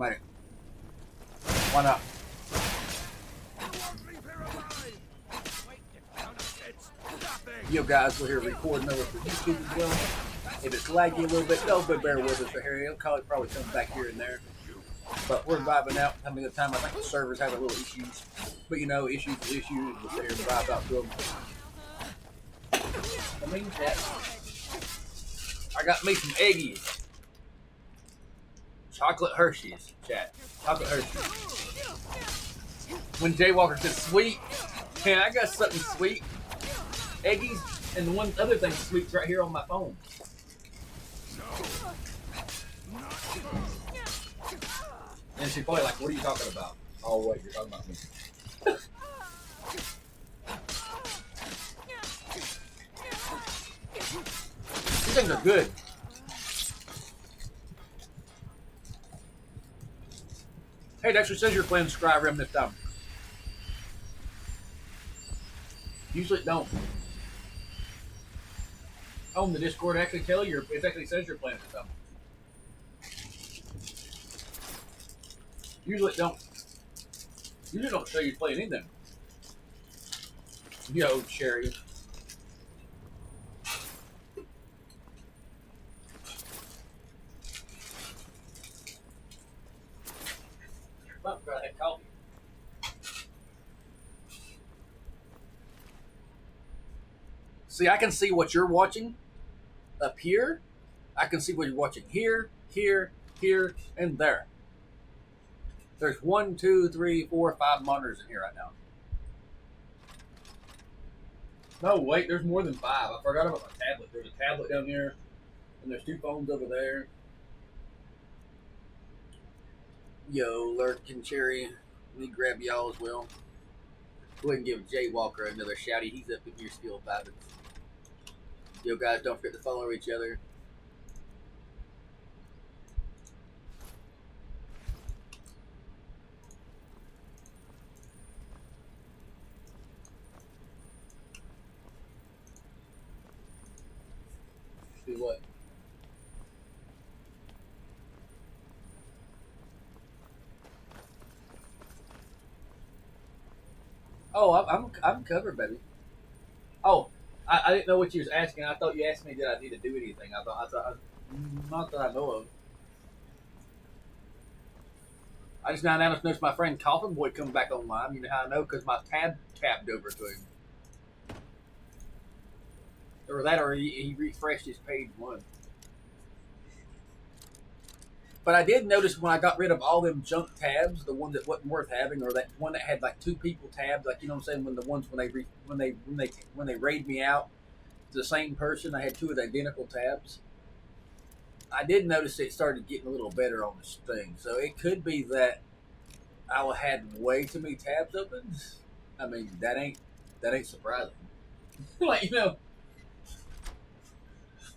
Right. Why not? Yo guys, we're here recording over for YouTube as well. If it's laggy a little bit, don't bear with us for here. It'll probably come back here and there. But we're vibing out, having a good time. I think the server's having little issues. But you know, issues is issues. We'll sit here and vibe out to them. I mean, I got me some eggies. Chocolate Hershey's, chat. Chocolate Hershey's. When Jay Walker said sweet, man, I got something sweet. Eggies, and the one other thing sweet's right here on my phone. And she's probably like, what are you talking about? Oh, wait, you're talking about me. These things are good. Hey, it actually says you're playing Skyrim this time. Usually it don't. Oh, in the Discord actually tell you, it actually says you're playing this time. Usually it don't. Usually don't show you playing anything. Yo, Cherry. I'm trying to have coffee. See, I can see what you're watching up here. I can see what you're watching here, here, here, and there. There's 1, 2, 3, 4, 5 monitors in here right now. No, wait, there's more than 5. I forgot about my tablet. There's a tablet down here, and there's 2 phones over there. Yo, Lurkin Cherry, let me grab y'all as well. Go ahead and give Jay Walker another shouty. He's up in here still vibing. Yo, guys, don't forget to follow each other. Do what? Oh, I'm covered, baby. Oh, I didn't know what you was asking. I thought you asked me did I need to do anything. I thought not that I know of. I just now noticed my friend Coffin Boy coming back online. You know how I know? Because my tab tabbed over to him. Or that, or he refreshed his page one. But I did notice when I got rid of all them junk tabs, the one that wasn't worth having, or that one that had like 2 people tabbed, like you know what I'm saying, when the ones when they raid me out, to the same person, I had 2 of the identical tabs. I did notice it started getting a little better on this thing, so it could be that I had way too many tabs open. I mean, that ain't surprising. Like you know,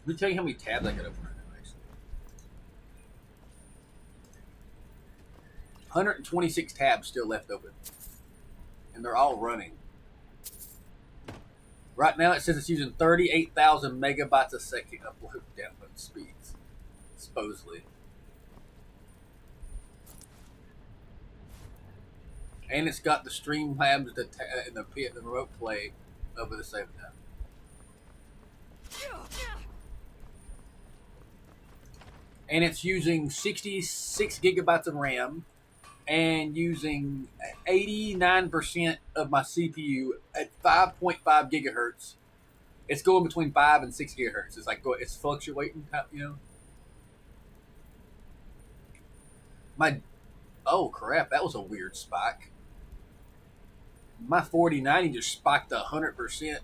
let me tell you how many tabs I got open right now. Actually, 126 tabs still left open, and they're all running. Right now, it says it's using 38,000 megabytes a second upload download speeds, supposedly. And it's got the Streamlabs and the remote play over the same time. And it's using 66 gigabytes of RAM and using 89% of my CPU at 5.5 gigahertz. It's going between 5 and 6 gigahertz. It's like it's fluctuating, you know. Oh crap, that was a weird spike. My 4090 just spiked 100%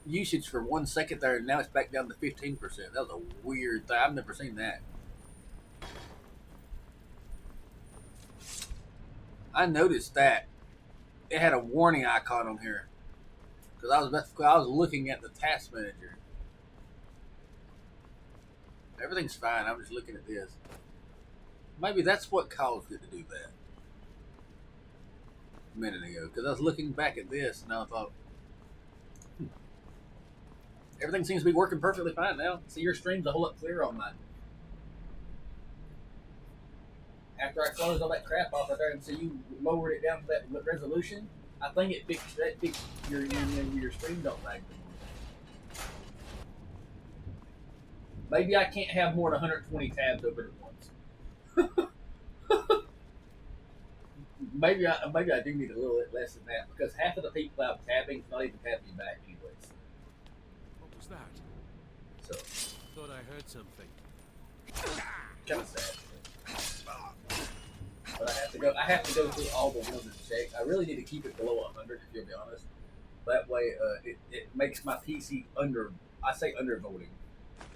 usage for 1 second there, and now it's back down to 15%. That was a weird thing. I've never seen that. I noticed that it had a warning icon on here because I was looking at the task manager. Everything's fine. I'm just looking at this. Maybe that's what caused it to do that a minute ago, because I was looking back at this and I thought, everything seems to be working perfectly fine now. See, your stream's a whole lot clearer on mine. after I closed all that crap off right there, and so you lowered it down to that resolution, I think it fixed that fixed your screen don't lag anymore. Maybe I can't have more than 120 tabs open at once. Maybe I do need a little bit less than that because half of the people out tabbing is not even tapping back anyways. What was that? So Thought I heard something. kind of sad. But I have to go through all the ones and check. I really need to keep it below 100 if you'll be honest. That way, it makes my PC undervoting.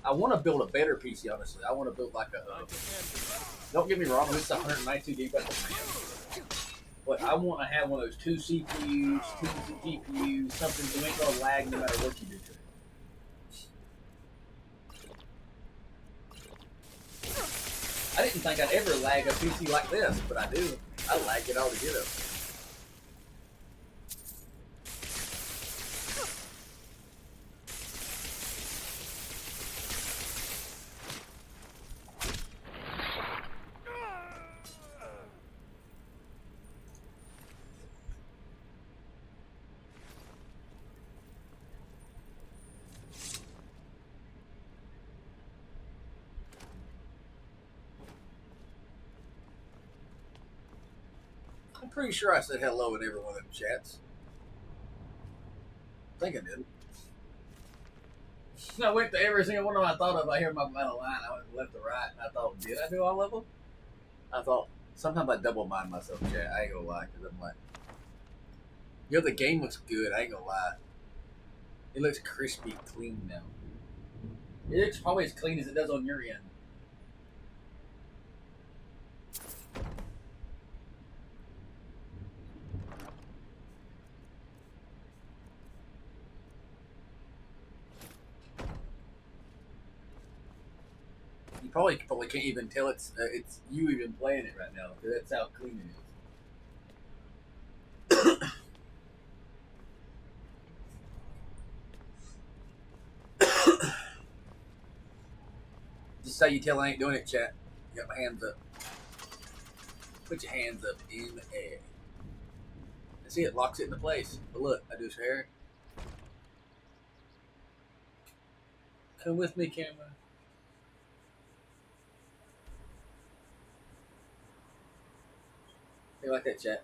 I want to build a better PC, honestly. I want to build like a. Don't get me wrong, it's 192 GB of RAM. But I want to have one of those 2 CPUs, 2 GPUs, something that ain't gonna lag no matter what you do to it. I didn't think I'd ever lag a PC like this, but I do. I lag it all together. I'm pretty sure I said hello in every one of them chats. I think I did. I went to every single one of them I thought of. I hear my line. I went left to right, and I thought, did I do all of them? I thought, sometimes I double mind myself, chat. I ain't gonna lie, because I'm like, yo, the game looks good. I ain't gonna lie. It looks crispy, clean now. It looks probably as clean as it does on your end. You probably can't even tell it's you even playing it right now because that's how clean it is. Just how you tell I ain't doing it, chat. Got my hands up. Put your hands up in the air. And see, it locks it into place. But look, I do his hair. Come with me, camera. You like that, chat?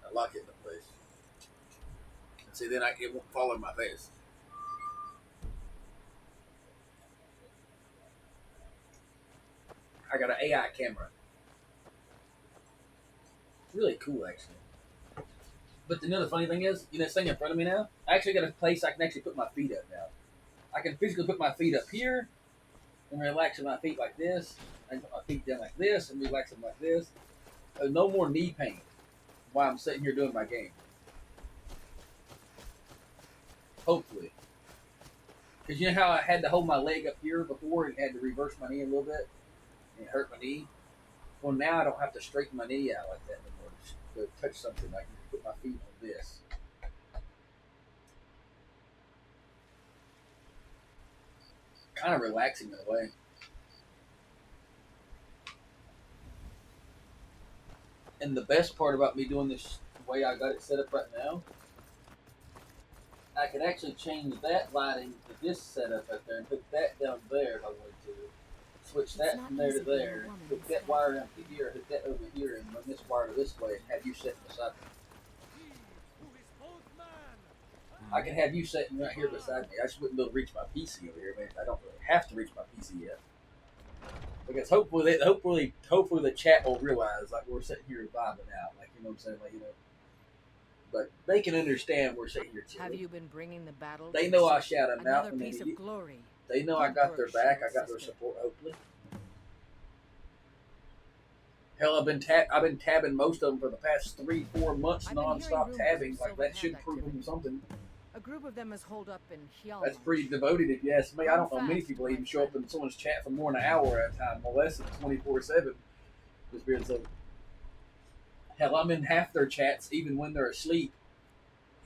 I lock it into place. And see, then it won't fall in my face. I got an AI camera. It's really cool, actually. But the funny thing is, this thing in front of me now, I actually got a place I can actually put my feet up now. I can physically put my feet up here and relax my feet like this. I can put my feet down like this and relax them like this. There's no more knee pain while I'm sitting here doing my game. Hopefully. Because you know how I had to hold my leg up here before and had to reverse my knee a little bit? And it hurt my knee? Well, now I don't have to straighten my knee out like that anymore. Just to touch something, I can put my feet on this. Kind of relaxing in a way. And the best part about me doing this the way I got it set up right now, I can actually change that lighting to this setup right there and put that down there if I wanted to. Switch that from there to there, hook that wire down to here, hook that over here, and run this wire to this way and have you sitting beside me. I can have you sitting right here beside me. I just wouldn't be able to reach my PC over here, man. I don't really have to reach my PC yet. Because hopefully the chat will realize like we're sitting here vibing out, like you know what I'm saying, like But they can understand we're sitting here chilling. Have you been bringing the battle? They know I shout them out, Another and piece of glory. they know I got their back. I got their support. Hopefully. Hell, I've been tabbing most of them for the past 3-4 months non-stop tabbing. Like that should prove them something. A group of them is holed up in Hjalmar. That's pretty devoted, if you ask me. I don't know many people even show up in someone's chat for more than an hour at a time, more less than 24/7. Just being so. Hell, I'm in half their chats even when they're asleep.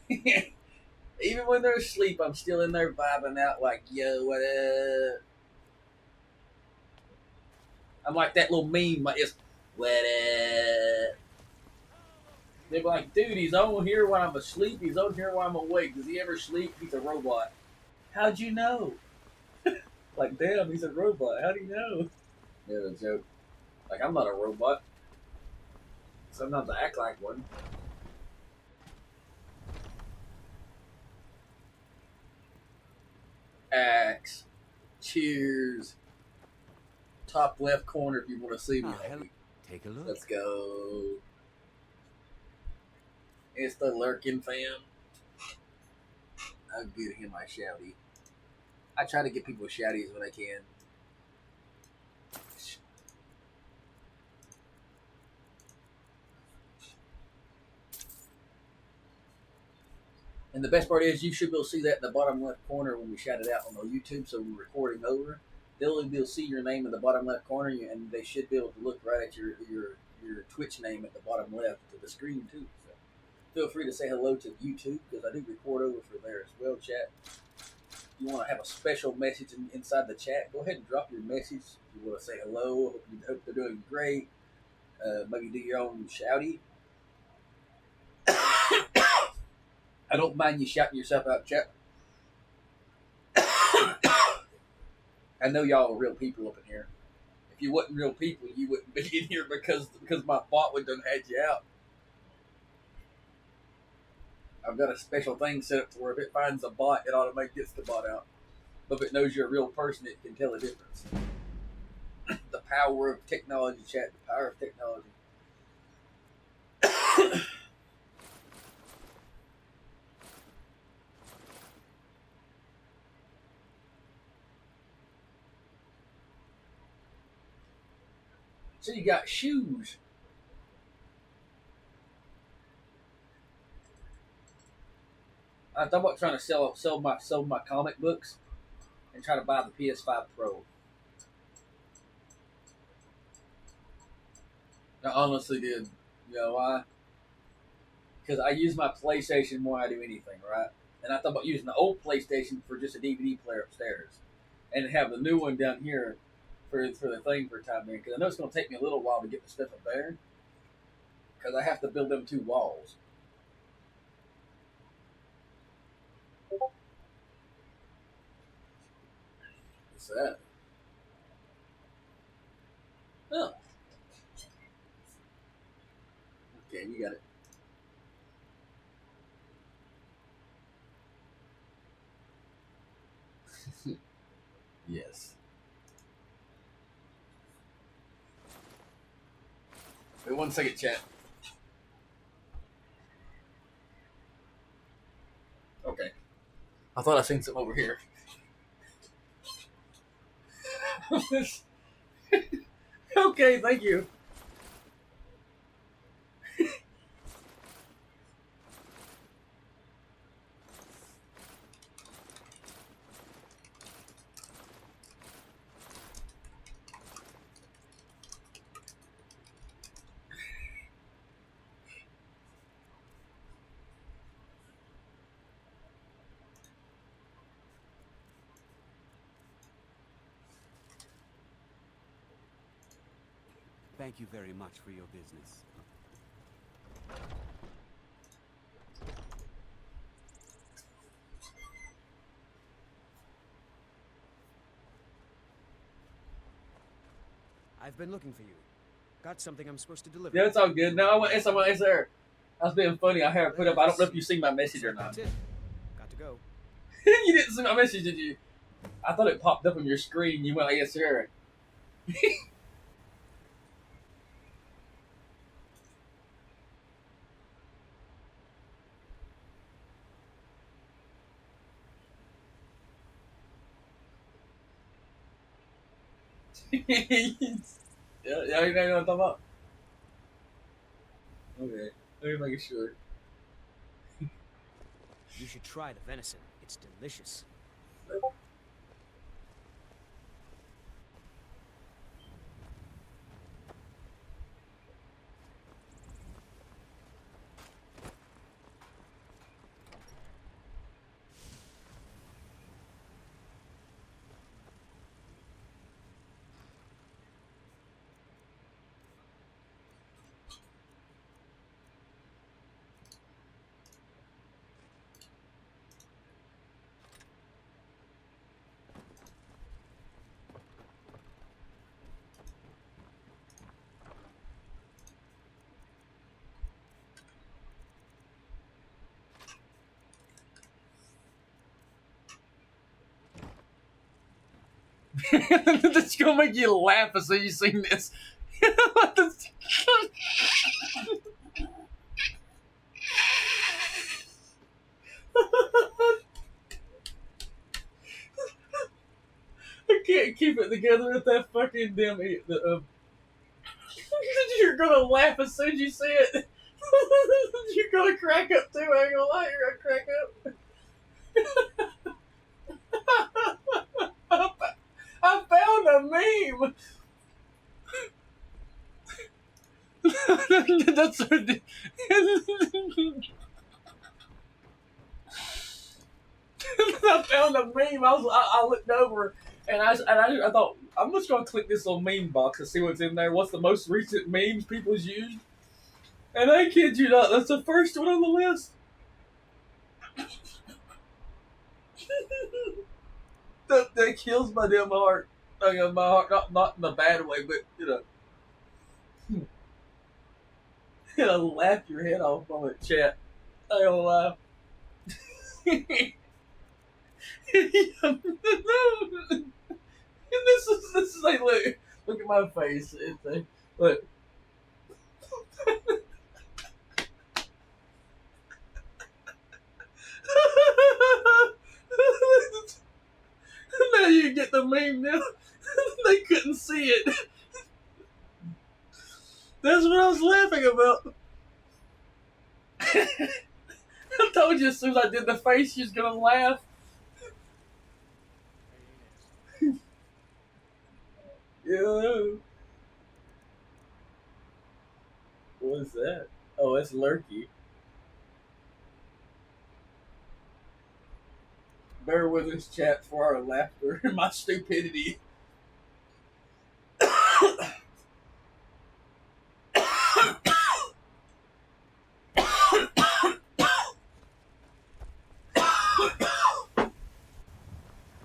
Even when they're asleep, I'm still in there vibing out like, yo, what up? I'm like that little meme. Like it's what up? They be like, dude, he's on here when I'm asleep. He's on here when I'm awake. Does he ever sleep? He's a robot. How'd you know? Like, damn, he's a robot. How do you know? Yeah, the joke. Like, I'm not a robot. Sometimes I act like one. Axe. Cheers. Top left corner if you want to see me. Ah, hello. Take a look. Let's go. It's the lurking fam. I'll get him my shouty. I try to get people shouties when I can. And the best part is you should be able to see that in the bottom left corner when we shout it out on the YouTube, so we're recording over. They'll be able to see your name in the bottom left corner, and they should be able to look right at your Twitch name at the bottom left of the screen too. So feel free to say hello to YouTube because I do record over for there as well, chat. If you want to have a special message inside the chat, go ahead and drop your message. If you want to say hello, hope they're doing great. Maybe do your own shouty. I don't mind you shouting yourself out, chat. I know y'all are real people up in here. If you wasn't real people, you wouldn't be in here because my bot would done had you out. I've got a special thing set up to where if it finds a bot, it automatically gets the bot out. But if it knows you're a real person, it can tell the difference. The power of technology, chat. The power of technology. So you got shoes. I thought about trying to sell my comic books and try to buy the PS5 Pro. I honestly did. You know why? Because I use my PlayStation more than I do anything, right? And I thought about using the old PlayStation for just a DVD player upstairs, and have the new one down here for the thing for a time being. Because I know it's going to take me a little while to get the stuff up there. Because I have to build them two walls. What's that? Oh. Okay, you got it. Yes. Wait 1 second, chat. Okay. I thought I seen something over here. Okay, thank you. Thank you very much for your business. I've been looking for you. Got something I'm supposed to deliver. Yeah, it's all good. No, I want someone else there. I was being funny. I had it put up. I don't know if you seen my message or not. That's it. Got to go. You didn't see my message, did you? I thought it popped up on your screen. You went like, yes, sir. Yeah, you know what I'm talking about? Okay, let me make sure. You should try the venison. It's delicious. That's gonna make you laugh as soon as you seen this. I can't keep it together with that fucking damn. You're gonna laugh as soon as you see it. You're gonna crack up too. I ain't gonna lie, you're gonna crack up. I found a meme. That's I found a meme. I looked over and I thought I'm just gonna click this little meme box and see what's in there. What's the most recent memes people's used? And I kid you not, that's the first one on the list. that kills my damn heart. I mean, my heart, not in a bad way, but it'll laugh your head off on it, chat. I don't laugh. And this is like look at my face. It's like look. Now you get the meme now. They couldn't see it. That's what I was laughing about. I told you as soon as I did the face, she was gonna laugh. Yeah. What is that? Oh, it's Lurky. Bear with us, chat, for our laughter and my stupidity.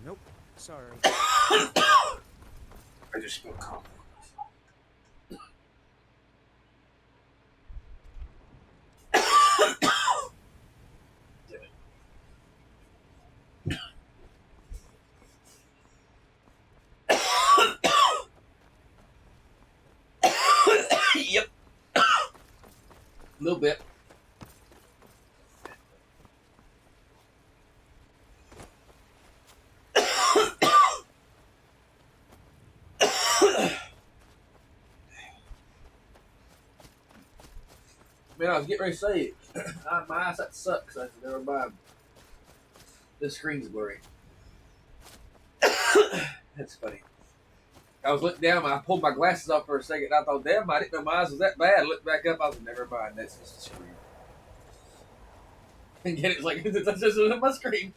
Nope. Sorry. I just feel confident. Yep. A little bit. Man, I was getting ready to say it. My eyesight sucks. I said, never mind. This screen's blurry. That's funny. I was looking down, I pulled my glasses off for a second, and I thought, damn, I didn't know my eyes was that bad. I looked back up, I was like, never mind, that's just the screen. And again, it's like, that's just my screen.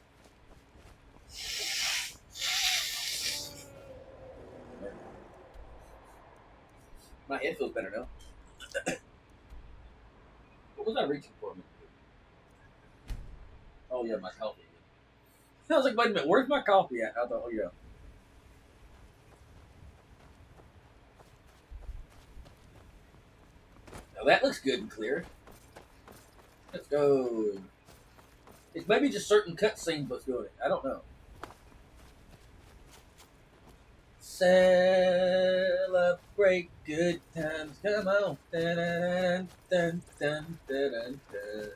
My head feels better now. What was I reaching for? Oh, yeah, my coffee. I was like, wait a minute, where's my coffee at? I thought, oh, yeah. Now that looks good and clear. Let's go. It's maybe just certain cutscenes what's doing it. I don't know. Celebrate good times. Come on. Dun, dun, dun, dun, dun, dun, dun.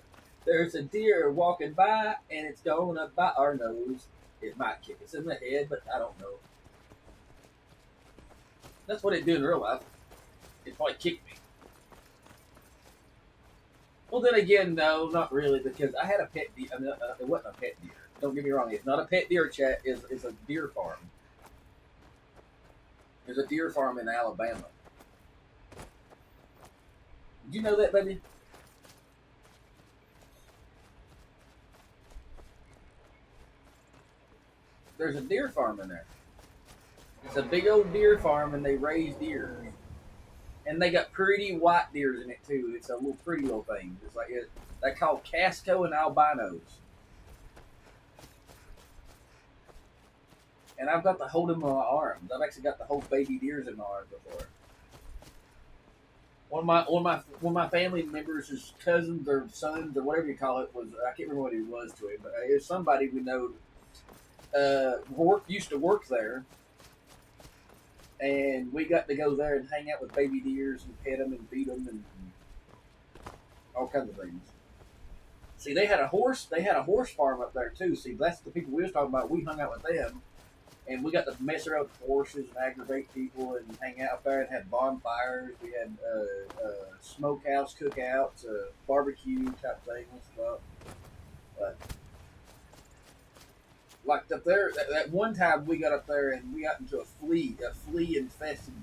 There's a deer walking by and it's gonna bite our nose. It might kick us in the head, but I don't know. That's what it did in real life. It probably kicked me. Well, then again, no, not really, because I had a pet deer. It wasn't a pet deer. Don't get me wrong. It's not a pet deer, chat. It's a deer farm. There's a deer farm in Alabama. Did you know that, baby? There's a deer farm in there. It's a big old deer farm, and they raise deer. And they got pretty white deers in it too. It's a little pretty little thing. It's like they call Casco and albinos. And I've got to hold them in my arms. I've actually got to hold baby deers in my arms before. One of my family members, his cousins or sons or whatever you call it, was I can't remember what he was to him, but it was somebody we know. Used to work there. and we got to go there and hang out with baby deers and pet them and feed them and all kinds of things. See, they had a horse. They had a horse farm up there too. See, that's the people we was talking about. We hung out with them, and we got to mess around with horses and aggravate people and hang out up there and have bonfires. We had smokehouse cookouts, barbecue type thing and stuff. But like up there, that one time we got up there and we got into a flea infested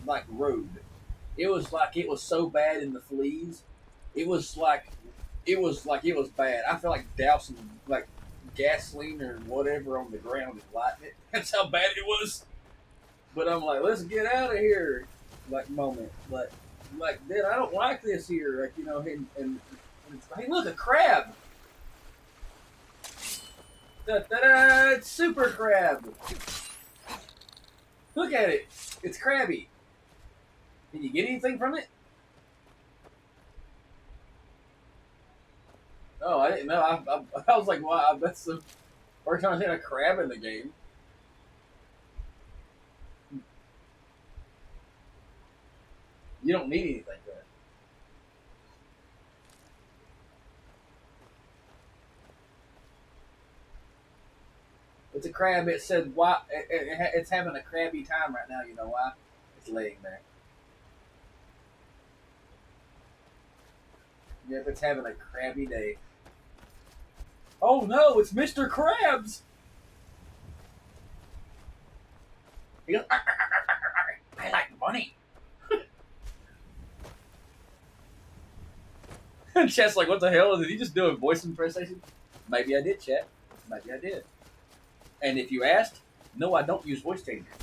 like road. It was so bad in the fleas. It was like it was bad. I felt like dousing like gasoline or whatever on the ground and lighting it. That's how bad it was. But I'm like, let's get out of here. Like moment, like then I don't like this here. Like and hey, look, a crab. Da, da, da, it's super crab. Look at it. It's crabby. Can you get anything from it? Oh, I didn't know. I was like, wow, that's the first time I've seen a crab in the game. You don't need anything for that. It's a crab. It said why it's having a crabby time right now. You know why? It's laying there. Yep, it's having a crabby day. Oh no, it's Mr. Krabs! He goes, "Arr, arr, arr, arr, arr. I like money." And Chat's like, what the hell? Did he just do a voice impersonation? Maybe I did, Chat. Maybe I did. And if you asked, no, I don't use voice changers.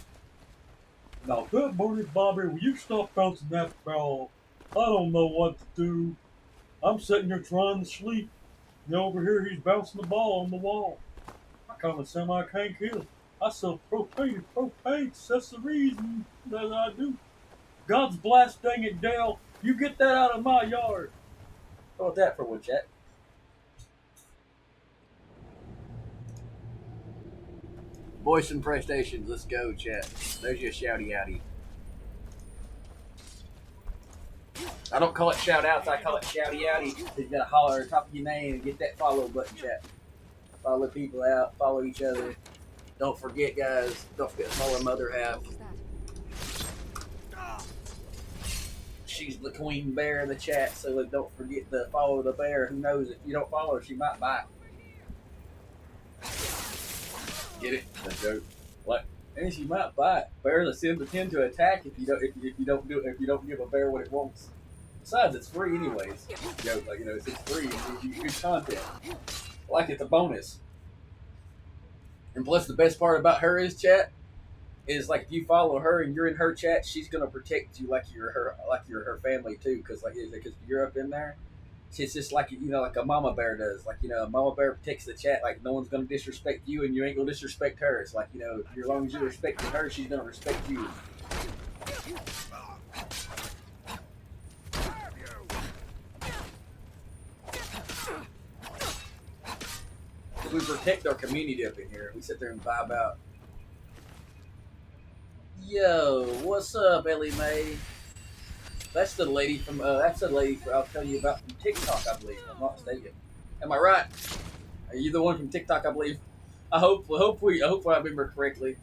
Now, good morning, Bobby. Will you stop bouncing that ball? I don't know what to do. I'm sitting here trying to sleep. And over here, he's bouncing the ball on the wall. I kind of sound like Hank Hill. I sell propane. That's the reason that I do. God's blast dang it, Dale. You get that out of my yard. How about that for one, Chat? Voice impressions. Let's go, Chat. There's your shouty outy. I don't call it shout outs, I call it shouty outy. You gotta holler at the top of your name and get that follow button, Chat. Follow people out, follow each other. Don't forget, guys, don't forget to follow Mother Half. She's the queen bear in the chat, so don't forget to follow the bear. Who knows, if you don't follow her, she might bite. Get it? That's a joke. What? And she might bite. Bears tend to attack if you don't give a bear what it wants. Besides, it's free anyways. Joke, like it's free. It's good content. Like it's a bonus. And plus, the best part about her is, Chat, is like if you follow her and you're in her chat, she's gonna protect you like you're her family too. Because you're up in there. It's just like like a mama bear does. Like a mama bear protects the chat. Like no one's gonna disrespect you, and you ain't gonna disrespect her. It's like as long as you're respecting her, she's gonna respect you. We protect our community up in here. We sit there and vibe out. Yo, what's up, Ellie Mae? That's the lady from. I'll tell you about from TikTok, I believe. If I'm not mistaken. Am I right? Are you the one from TikTok? I believe. I hope I remember correctly.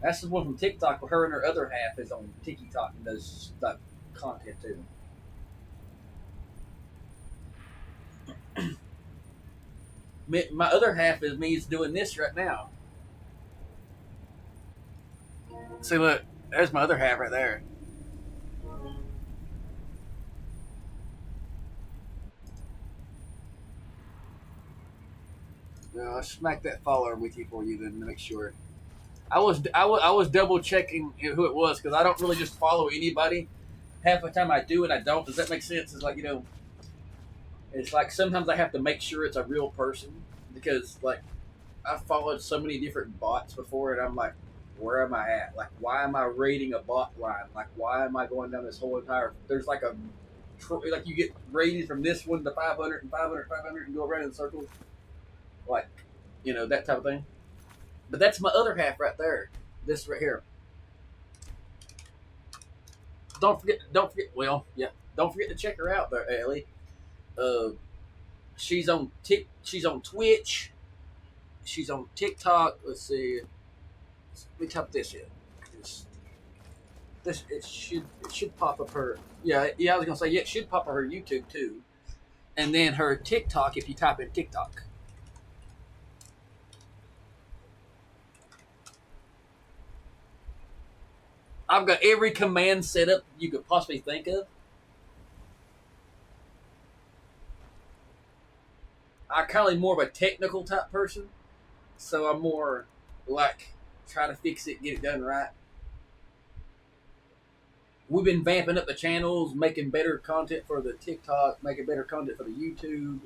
That's the one from TikTok. Where her and her other half is on TikTok and does like content too. My other half is me is doing this right now. See, look, there's my other half right there. I'll smack that follower with you for you then to make sure. I was double checking who it was because I don't really just follow anybody. Half the time I do and I don't. Does that make sense? It's like it's like sometimes I have to make sure it's a real person because like I've followed so many different bots before and I'm like, where am I at? Like, why am I raiding a bot line? Like, why am I going down this whole entire? There's like like you get raided from this one to 500 and 500, 500 and go around in circles. Like, that type of thing. But that's my other half right there. This right here. don't forget. Well, yeah, don't forget to check her out there, Ellie. Uh, she's on Twitch. She's on TikTok. Let's see. Let me type this in. It's, it should pop up her. Yeah. I was gonna say yeah. It should pop up her YouTube too, and then her TikTok if you type in TikTok. I've got every command set up you could possibly think of. I'm kind of more of a technical type person, so I'm more like try to fix it, get it done right. We've been vamping up the channels, making better content for the TikTok, making better content for the YouTube.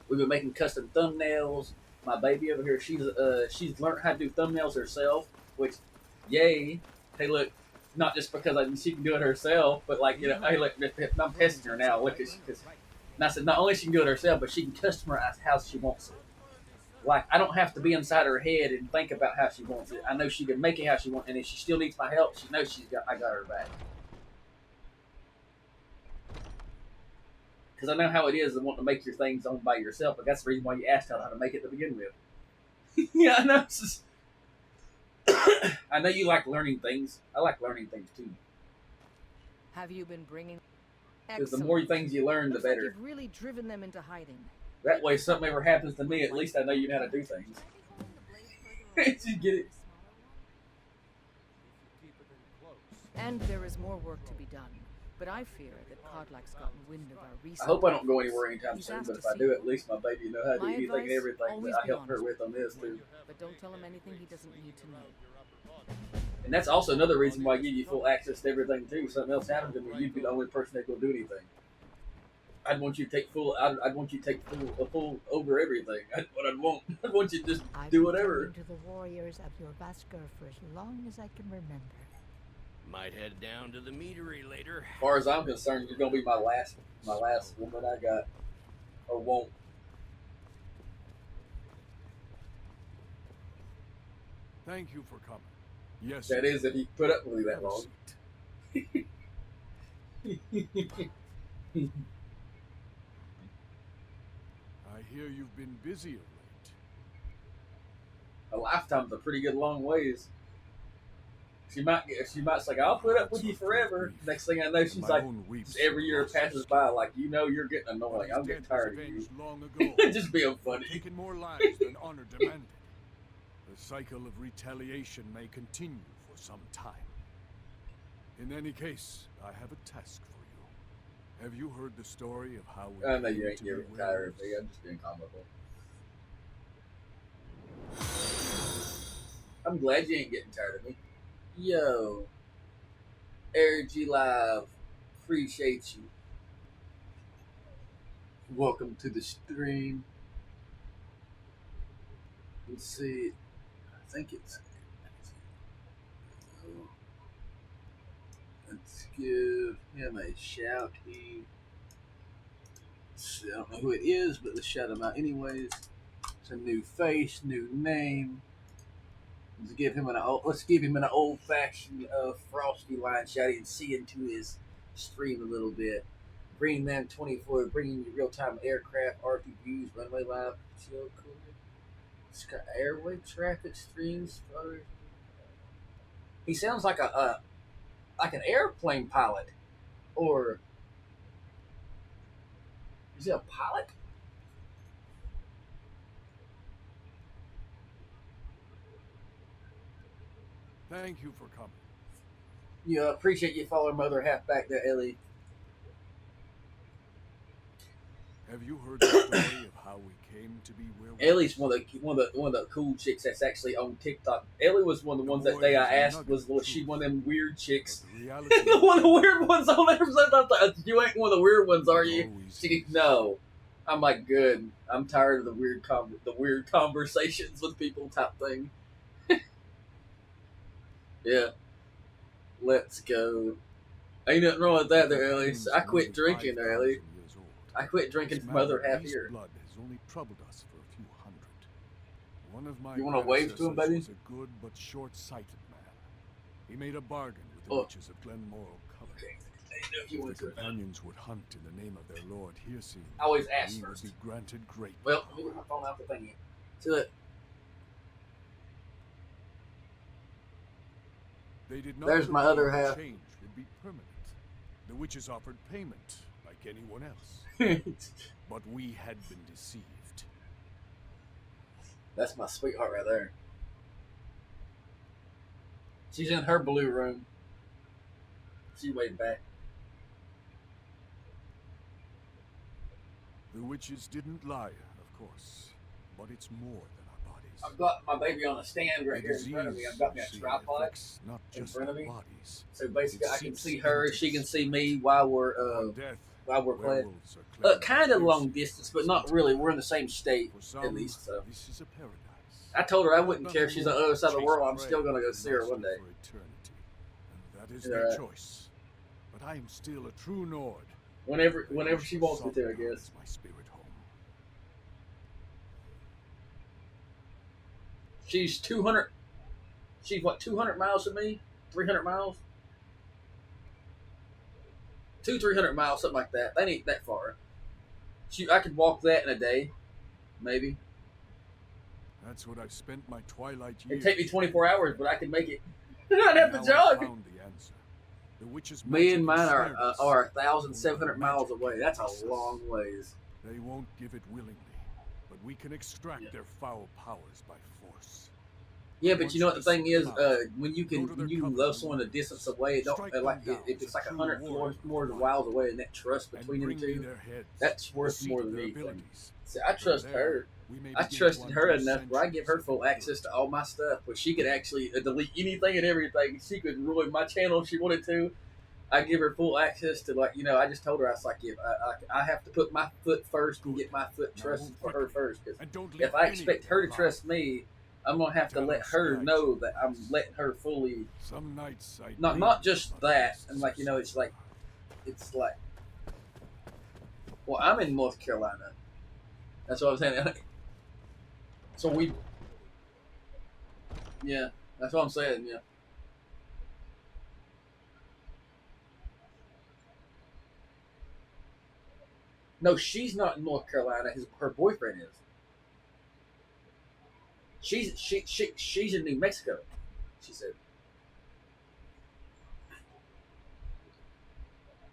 We've been making custom thumbnails. My baby over here, she's learned how to do thumbnails herself, which, yay! Hey, look, not just because she can do it herself, but like hey, look, I'm testing her now. Look, and I said not only she can do it herself, but she can customize how she wants it. Like I don't have to be inside her head and think about how she wants it. I know she can make it how she wants, and if she still needs my help, she knows I got her back. Because I know how it is to want to make your things on by yourself, but that's the reason why you asked how to make it to begin with. Yeah, I know. I know you like learning things. I like learning things too. Have you been bringing? Because the more things you learn, the Looks like better. you've really driven them into hiding. That way, if something ever happens to me, at least I know you know how to do things. You get it? And there is more work to be done. But I fear that Kodlak's gotten wind of our recent. I hope I don't go anywhere anytime He's soon, asked but to if I see do, you. at least my baby know how to do My anything and advice, everything always that I be helped her honest. with on this too. But don't tell him anything he doesn't need to know. And that's also another reason why I give you full access to everything too. If something else happens to me, you'd be the only person that will do anything. I'd want you to take full. I'd want you to take full over everything. What I'd want. I'd want you to just I've do been whatever. tending to the warriors of your Vasker for as long as I can remember. Might head down to the meadery later. As far as I'm concerned, you're gonna be my last woman I got or won't. Thank you for coming. Yes. That is, if you put up with me that Have a long. seat. I hear you've been busy of late. A lifetime's a pretty good long ways. She might say, "I'll put up with you forever." Next thing I know, she's My like, own weeps every for year lost passes by, like you're getting annoying. I'm getting tired of you. Avenged long ago. Just being funny. Taken more lives than honor demanded. The cycle of retaliation may continue for some time. In any case, I have a task for you. Have you heard the story of how we I know you came ain't to be getting tired of me. werewolves? I'm just being comical. I'm glad you ain't getting tired of me. Yo, Eric G Live, appreciate you. Welcome to the stream. Let's see. I think it's. Let's give him a shout. I don't know who it is, but let's shout him out anyways. It's a new face, new name. Let's give him an old-fashioned Frosty line shout and see into his stream a little bit. Bringing them 24, bringing you real-time aircraft, RPGs, runway live, chill, cool. Sky airway traffic streams. He sounds like an airplane pilot, or is he a pilot? Thank you for coming. Yeah, appreciate you following Mother Halfback there, Ellie. Have you heard the story of how we came to be werewolves? Ellie's one of the cool chicks that's actually on TikTok. Ellie was one of the ones that day I asked was she one of them weird chicks. But the reality One of the weird ones on there. I was like, you ain't one of the weird ones, are you? She goes, no. I'm like, good. I'm tired of the weird conversations with people type thing. Yeah. Let's go. Ain't nothing wrong with that there, Ellie. I quit drinking there, Ellie. I quit drinking This for Mother matter of half beast year. blood has only troubled us for a few hundred. One of my You wanna wave to him, baby? predecessors was a good but short-sighted man. He made a bargain with the Oh. witches of Glenmoral Cover. didn't know if you If wanted the to or not. companions would hunt in the name of their lord Hircine, I always ask we would first. be granted great Well, power. let me get my phone out the thingy. See, look, They did not there's my believe other the half. change would be permanent. The witches offered payment like anyone else, but we had been deceived. That's my sweetheart right there. She's in her blue room. She's way back. The witches didn't lie, of course, but it's more than our bodies. I've got my baby on a stand right The here in front of me. I've got me a disease, you see, tripod affects not in just front of our me. bodies. So basically, It I can seeps see her. into She can the see spirit. me while we're Upon death, playing. werewolves are claimed Kind of by long Hircine distance, as but not eaten. really. We're in the same state For some, at least. So this is a paradise. I told her I They have wouldn't care if nothing she's on more the other side of the chase world. I'm prey still gonna go and see her one master day. for eternity. And that is Yeah. their choice. But I am still a true Nord. Whenever she wants me to, I Sovngarde guess. is my spirit home. She's 200. She's what, 200 miles from me? 300 miles? 300 miles, something like that. That ain't that far. I could walk that in a day, maybe. That's what I've spent my twilight years. It'd take me 24 hours, but I could make it. I'd doing. have to Now I jog. found the answer. The witch's Me and magic mine ensnared us. are Only 1,700 their miles magic away. That's releases a us. long ways. They won't give it willingly, but we can extract Yeah. their foul powers by force. Yeah, but you know what the Once we thing is, seek them out, when you go to can their when you cover love and someone a weapons. distance away, it don't Strike like them down if it's as like a true 100 warrior more of the miles away, and that trust and between them bring me two, their heads, that's the worth seat more of than their anything. abilities. See, I trust From her. there, we may I begin trusted to her undo enough where I give her centuries full of access to impurity. all my stuff, but she could actually delete anything and everything. She could ruin my channel if she wanted to. I give her full access to, like, I just told her, I was like, if I have to put my foot first and get my foot Now trusted move for her quickly, first. Because and don't leave if I any expect of her them to trust me, I'm gonna have to Tell let us her guides know your that I'm paths. letting her fully. Some nights I Not dream just about that, beasts and like of it's like Sovngarde. well, I'm in North Carolina. That's what I'm saying. So yeah, that's what I'm saying. Yeah. No, she's not in North Carolina. Her boyfriend is. She's in New Mexico. She said.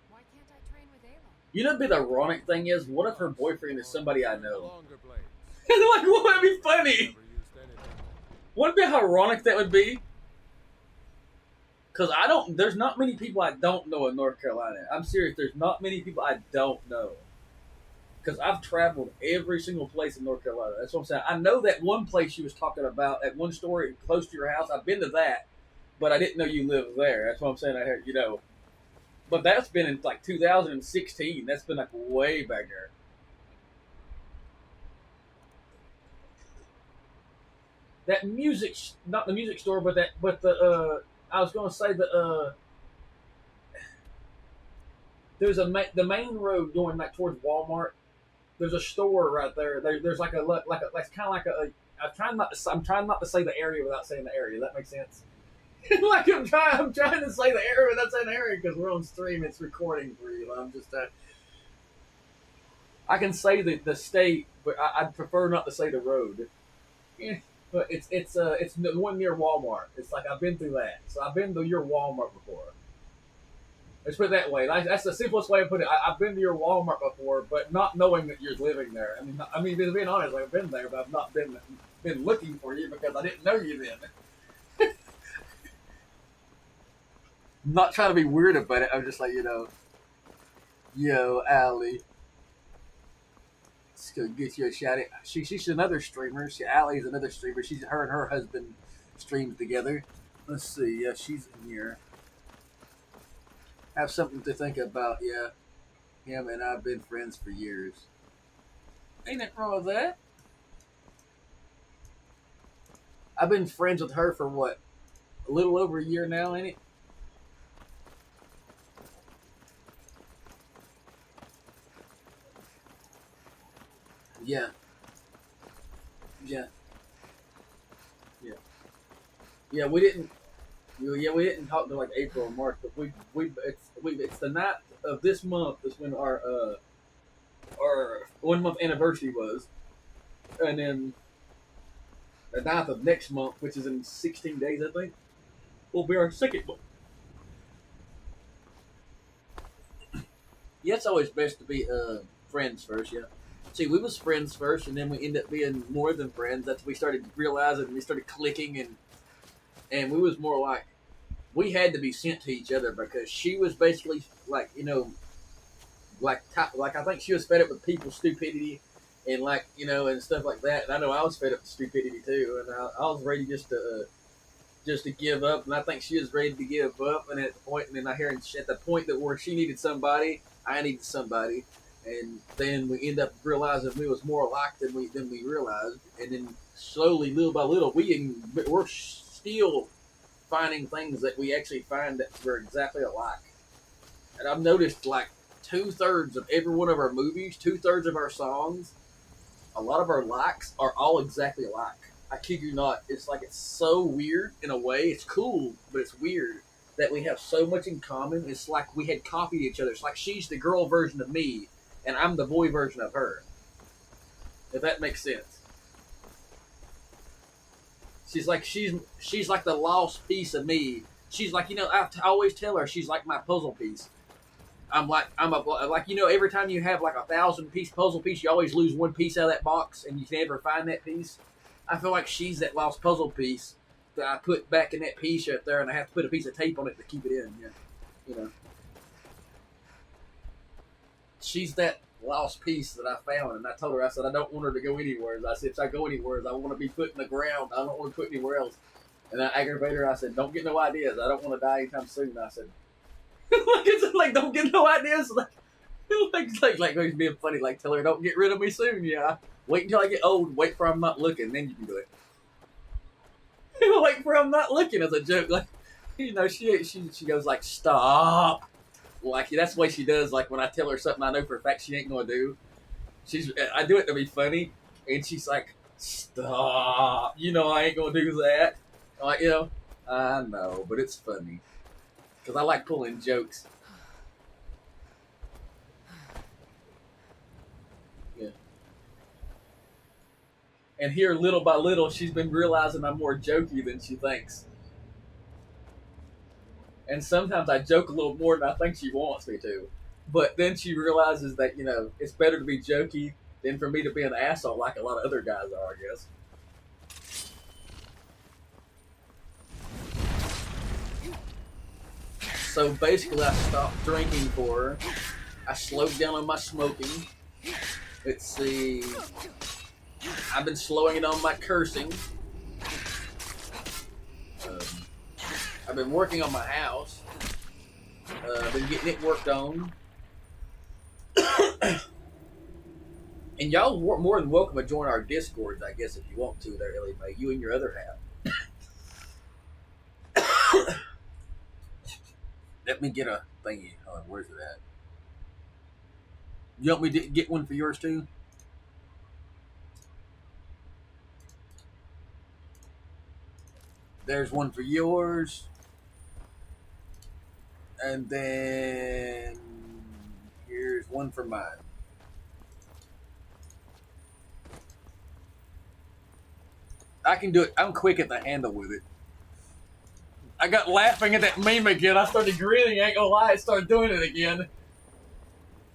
Why can't I train with Ayla? You know, the ironic thing is, what if her boyfriend is somebody I know? Longer blades. Like, what would be funny? Never used anything. Wouldn't it be how ironic that would be? Because there's not many people I don't know in North Carolina. I'm serious. There's not many people I don't know. Because I've traveled every single place in North Carolina. That's what I'm saying. I know that one place you was talking about, that one story close to your house. I've been to that, but I didn't know you lived there. That's what I'm saying. I heard, But that's been in like 2016. That's been like way back there. That music, not the music store, but I was going to say there's the main road going like towards Walmart. There's a store right there. There's like a that's kind of like I'm trying not to say the area without saying the area. Does that make sense? Like I'm trying to say the area without saying the area because we're on stream. It's recording for you. I'm just I can say the state, but I'd prefer not to say the road. Yeah. But it's the one near Walmart. It's like I've been through that. So I've been to your Walmart before. Let's put it that way. That's the simplest way to put it. I've been to your Walmart before, but not knowing that you're living there. I mean, being honest, I've been there, but I've not been looking for you because I didn't know you then. I'm not trying to be weird about it. I'm just like, yo, Allie. Let's go get you a shout out. She's another streamer. Allie's another streamer. Her and her husband streams together. Let's see. Yeah, she's in here. Have something to think about. Yeah, him and I've been friends for years. Ain't nothing wrong with that. I've been friends with her for what? A little over a year now, ain't it? Yeah. Yeah. Yeah. Yeah, we didn't. Yeah, we didn't talk to like April or March, but it's the ninth of this month is when our 1 month anniversary was, and then the ninth of next month, which is in 16 days, I think, will be our second month. Yeah, it's always best to be friends first. Yeah. See, we was friends first, and then we end up being more than friends. That's we started realizing, we started clicking, and we was more like we had to be sent to each other because she was basically like like I think she was fed up with people's stupidity and like and stuff like that. And I know I was fed up with stupidity too, and I was ready just to give up. And I think she was ready to give up. And at the point, and then I hear at the point that where she needed somebody, I needed somebody, and then we end up realizing we was more alike than we realized. And then slowly, little by little, we're still finding things that we actually find that we're exactly alike. And I've noticed like 2/3 of every one of our movies, 2/3 of our songs, a lot of our likes are all exactly alike. I kid you not. It's like it's so weird in a way. It's cool, but it's weird that we have so much in common. It's like we had copied each other. It's like she's the girl version of me, and I'm the boy version of her. If that makes sense. She's like the lost piece of me. She's like I always tell her she's like my puzzle piece. I'm like every time you have like 1,000-piece puzzle piece, you always lose one piece out of that box, and you can never find that piece. I feel like she's that lost puzzle piece that I put back in that piece right there, and I have to put a piece of tape on it to keep it in. Yeah, she's that lost piece that I found, and I told her, I said I don't want her to go anywhere. I said if I go anywhere, I want to be put in the ground. I don't want to put anywhere else. And I aggravated her. I said, don't get no ideas. I don't want to die anytime soon. I said, like don't get no ideas. Like he's being funny. Like tell her don't get rid of me soon. Yeah. Wait until I get old. Wait for I'm not looking. Then you can do it. Wait for I'm not looking as a joke. Like she goes like stop. Like that's the way she does. Like when I tell her something I know for a fact she ain't gonna do. I do it to be funny, and she's like stop. I ain't gonna do that. I'm like I know, but it's funny because I like pulling jokes. And here, little by little, she's been realizing I'm more jokey than she thinks. And sometimes I joke a little more than I think she wants me to. But then she realizes that, it's better to be jokey than for me to be an asshole like a lot of other guys are, I guess. So basically, I stopped drinking for her. I slowed down on my smoking. Let's see. I've been slowing it on my cursing. I've been working on my house. I've been getting it worked on. And y'all are more than welcome to join our Discords, I guess, if you want to there, Ellie Mae. You and your other half. Let me get a thingy. Hold on, where's it at? You want me to get one for yours too? There's one for yours. And then here's one for mine. I can do it. I'm quick at the handle with it. I got laughing at that meme again. I started grinning. I ain't gonna lie. I started doing it again.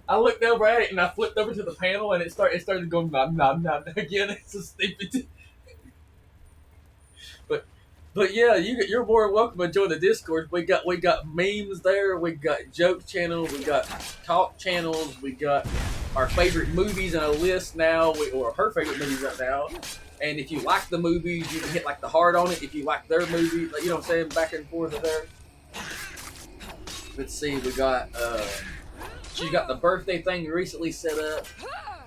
I looked over at it and I flipped over to the panel and it started going nom nom nom again. It's so stupid. But yeah, you're more welcome to join the Discord. We got memes there. We got joke channels. We got talk channels. We got our favorite movies on a list now, or her favorite movies right now. And if you like the movies, you can hit like the heart on it. If you like their movie, like, you know what I'm saying, back and forth there. Let's see, we got she got the birthday thing recently set up.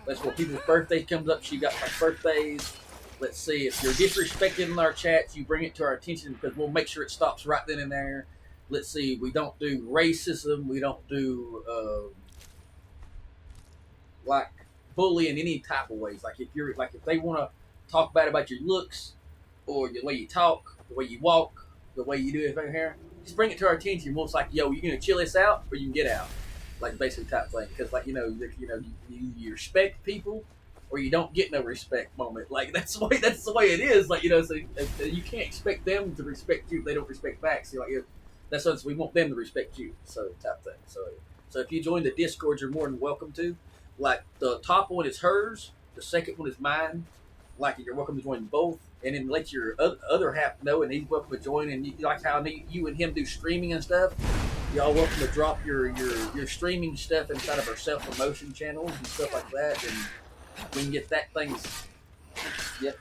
That's where people's birthday comes up. She got like birthdays. Let's see, if you're disrespecting our chats, you bring it to our attention because we'll make sure it stops right then and there. Let's see, we don't do racism. We don't do like bullying any type of ways. Like if they want to talk bad about your looks or the way you talk, the way you walk, the way you do it right here. Just bring it to our attention. We'll like, yo, you gonna chill this out or you can get out, like basically type thing. Because like you respect people or you don't get no respect moment. Like that's the way it is. Like so you can't expect them to respect you if they don't respect back. So like that's what we want them to respect you. So type thing. So if you join the Discord, you're more than welcome to. Like the top one is hers, the second one is mine. Like you're welcome to join both, and then let your other half know, and he's welcome to join. And you, like how you and him do streaming and stuff. Y'all welcome to drop your streaming stuff inside of our self promotion channels and stuff like that, and we can get that thing. Yep.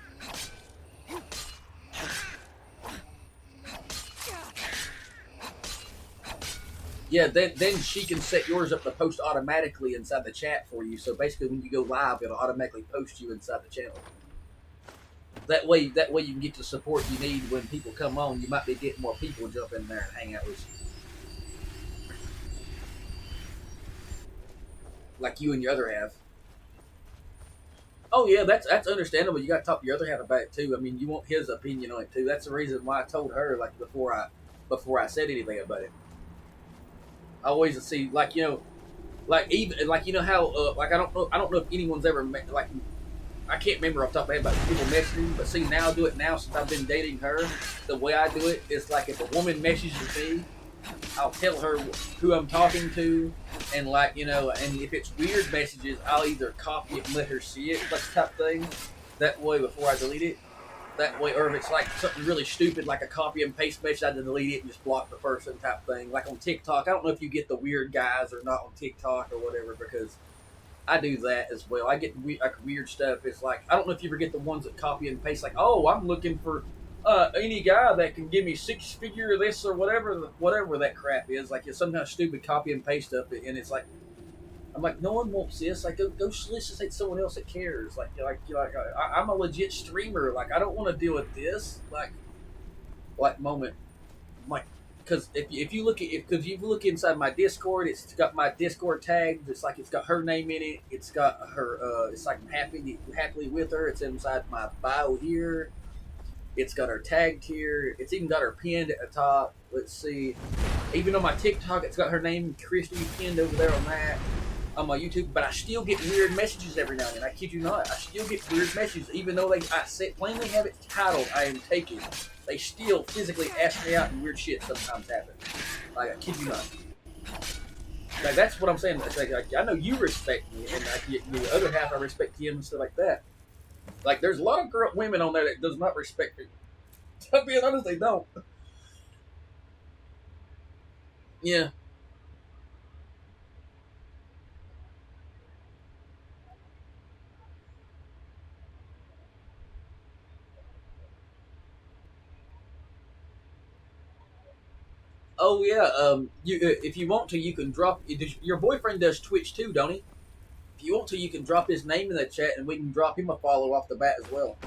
Yeah, then she can set yours up to post automatically inside the chat for you. So basically, when you go live, it'll automatically post you inside the channel. That way you can get the support you need when people come on. You might be getting more people jump in there and hang out with you, like you and your other half. Oh yeah, that's understandable. You got to talk to your other half about it too. I mean, you want his opinion on it too. That's the reason why I told her like before I said anything about it. I always see like like even like how like I don't know if anyone's ever like I can't remember off the top of my head about people messaging, but see now I do it now since I've been dating her. The way I do it is like if a woman messages me, I'll tell her who I'm talking to, and like and if it's weird messages, I'll either copy it and let her see it, like type thing. That way before I delete it. That way, or if it's like something really stupid, like a copy and paste message, I delete it and just block the person type thing. Like on TikTok, I don't know if you get the weird guys or not on TikTok or whatever, because I do that as well. I get like weird stuff. It's like, I don't know if you ever get the ones that copy and paste, like, oh, I'm looking for any guy that can give me 6-figure this or whatever that crap is. Like it's some kind of stupid copy and paste stuff, and it's like, I'm like, no one wants this. Like, go solicitate someone else that cares. Like I'm a legit streamer. Like, I don't want to deal with this. Like moment. Like, because if you look inside my Discord, it's got my Discord tags. It's like it's got her name in it. It's got her. It's like I'm happily with her. It's inside my bio here. It's got her tagged here. It's even got her pinned at the top. Let's see. Even on my TikTok, it's got her name, Christy, pinned over there on that. On my YouTube, but I still get weird messages every now and then. I kid you not. I still get weird messages, even though I plainly have it titled "I am taken." They still physically ask me out, and weird shit sometimes happen. Like I kid you not. Like that's what I'm saying. Like, I know you respect me, and like the other half I respect him and stuff like that. Like there's a lot of women on there that does not respect me. To be honest, they don't. Yeah. Oh yeah. You if you want to, you can drop. Your boyfriend does Twitch too, don't he? If you want to, you can drop his name in the chat, and we can drop him a follow off the bat as well.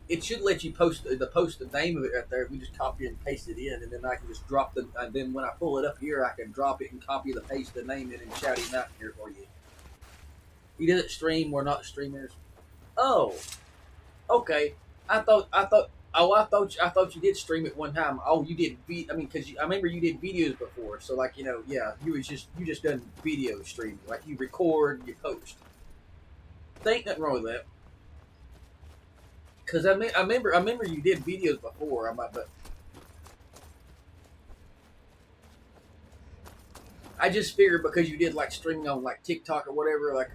It should let you post the name of it right there. If we just copy and paste it in, and then I can just drop and then when I pull it up here, I can drop it and copy the paste the name in and shout him out here for you. He doesn't stream. We're not streamers. Oh, okay. I thought you did stream it one time. Oh, you did. I mean, because I remember you did videos before. So like yeah, you just done video streaming. Like you record, you post. There ain't nothing wrong with that. Because I remember you did videos before. But I just figured because you did like streaming on like TikTok or whatever, like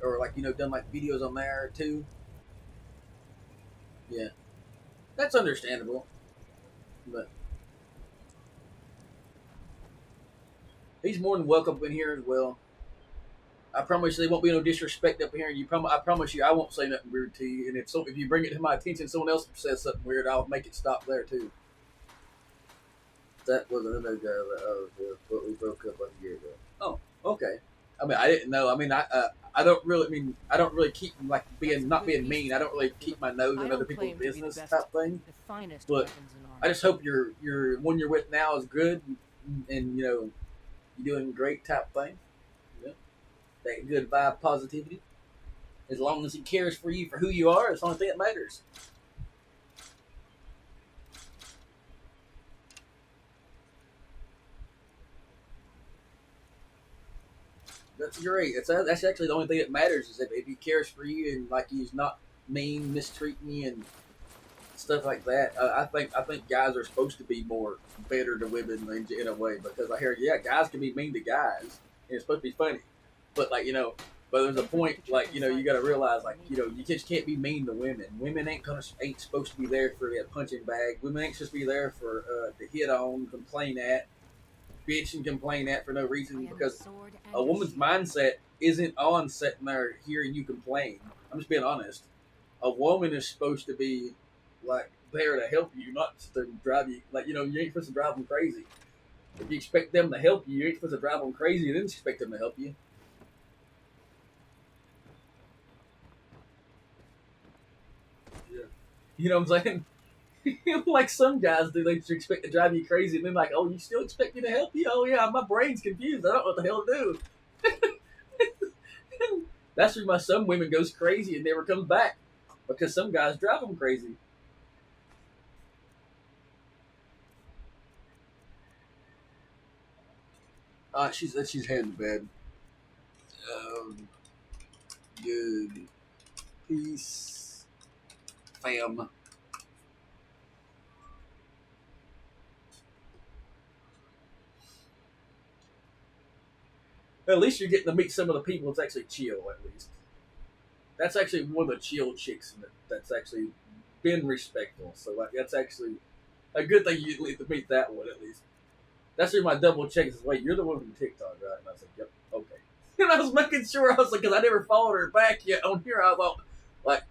done like videos on there too. Yeah, that's understandable. But he's more than welcome in here as well. I promise you, there won't be no disrespect up here. I promise you, I won't say nothing weird to you. And if you bring it to my attention, someone else says something weird, I'll make it stop there too. That was another guy that we broke up like a year ago. Oh, okay. I mean, I didn't know. I mean, I don't really keep like not being mean. I don't really keep my nose in other people's business type thing. But I just hope your one you're with now is good, and you're doing great type thing. Yeah, that good vibe, positivity, As long as he cares for you for who you are, it's the only thing that matters. That's great. That's actually the only thing that matters is if he cares for you and like he's not mean, mistreating you and stuff like that. I think guys are supposed to be more better to women in a way because I hear guys can be mean to guys and it's supposed to be funny, but like but there's a point like you got to realize like you just can't be mean to women. Women ain't supposed to be there for a punching bag. Women ain't supposed to be there for to hit on, complain at, bitch and complain at for no reason because a woman's mindset isn't on sitting there hearing you complain. I'm just being honest. A woman is supposed to be like there to help you, not to drive you. Like you ain't supposed to drive them crazy. If you expect them to help you, you ain't supposed to drive them crazy. You didn't expect them to help you. Yeah. You know what I'm saying? Like some guys do, they just expect to drive you crazy, and then like, oh, you still expect me to help you? Oh yeah, my brain's confused. I don't know what the hell to do. That's where some women goes crazy and never comes back because some guys drive them crazy. She's heading to bed. Good. Peace, fam. At least you're getting to meet some of the people that's actually chill. At least that's actually one of the chill chicks that's actually been respectful. So like that's actually a good thing you get to meet that one at least. That's where my double check is. Wait, you're the one from TikTok, right? And I was like, yep, okay. And I was making sure. I was like, because I never followed her back yet on here. I thought, like,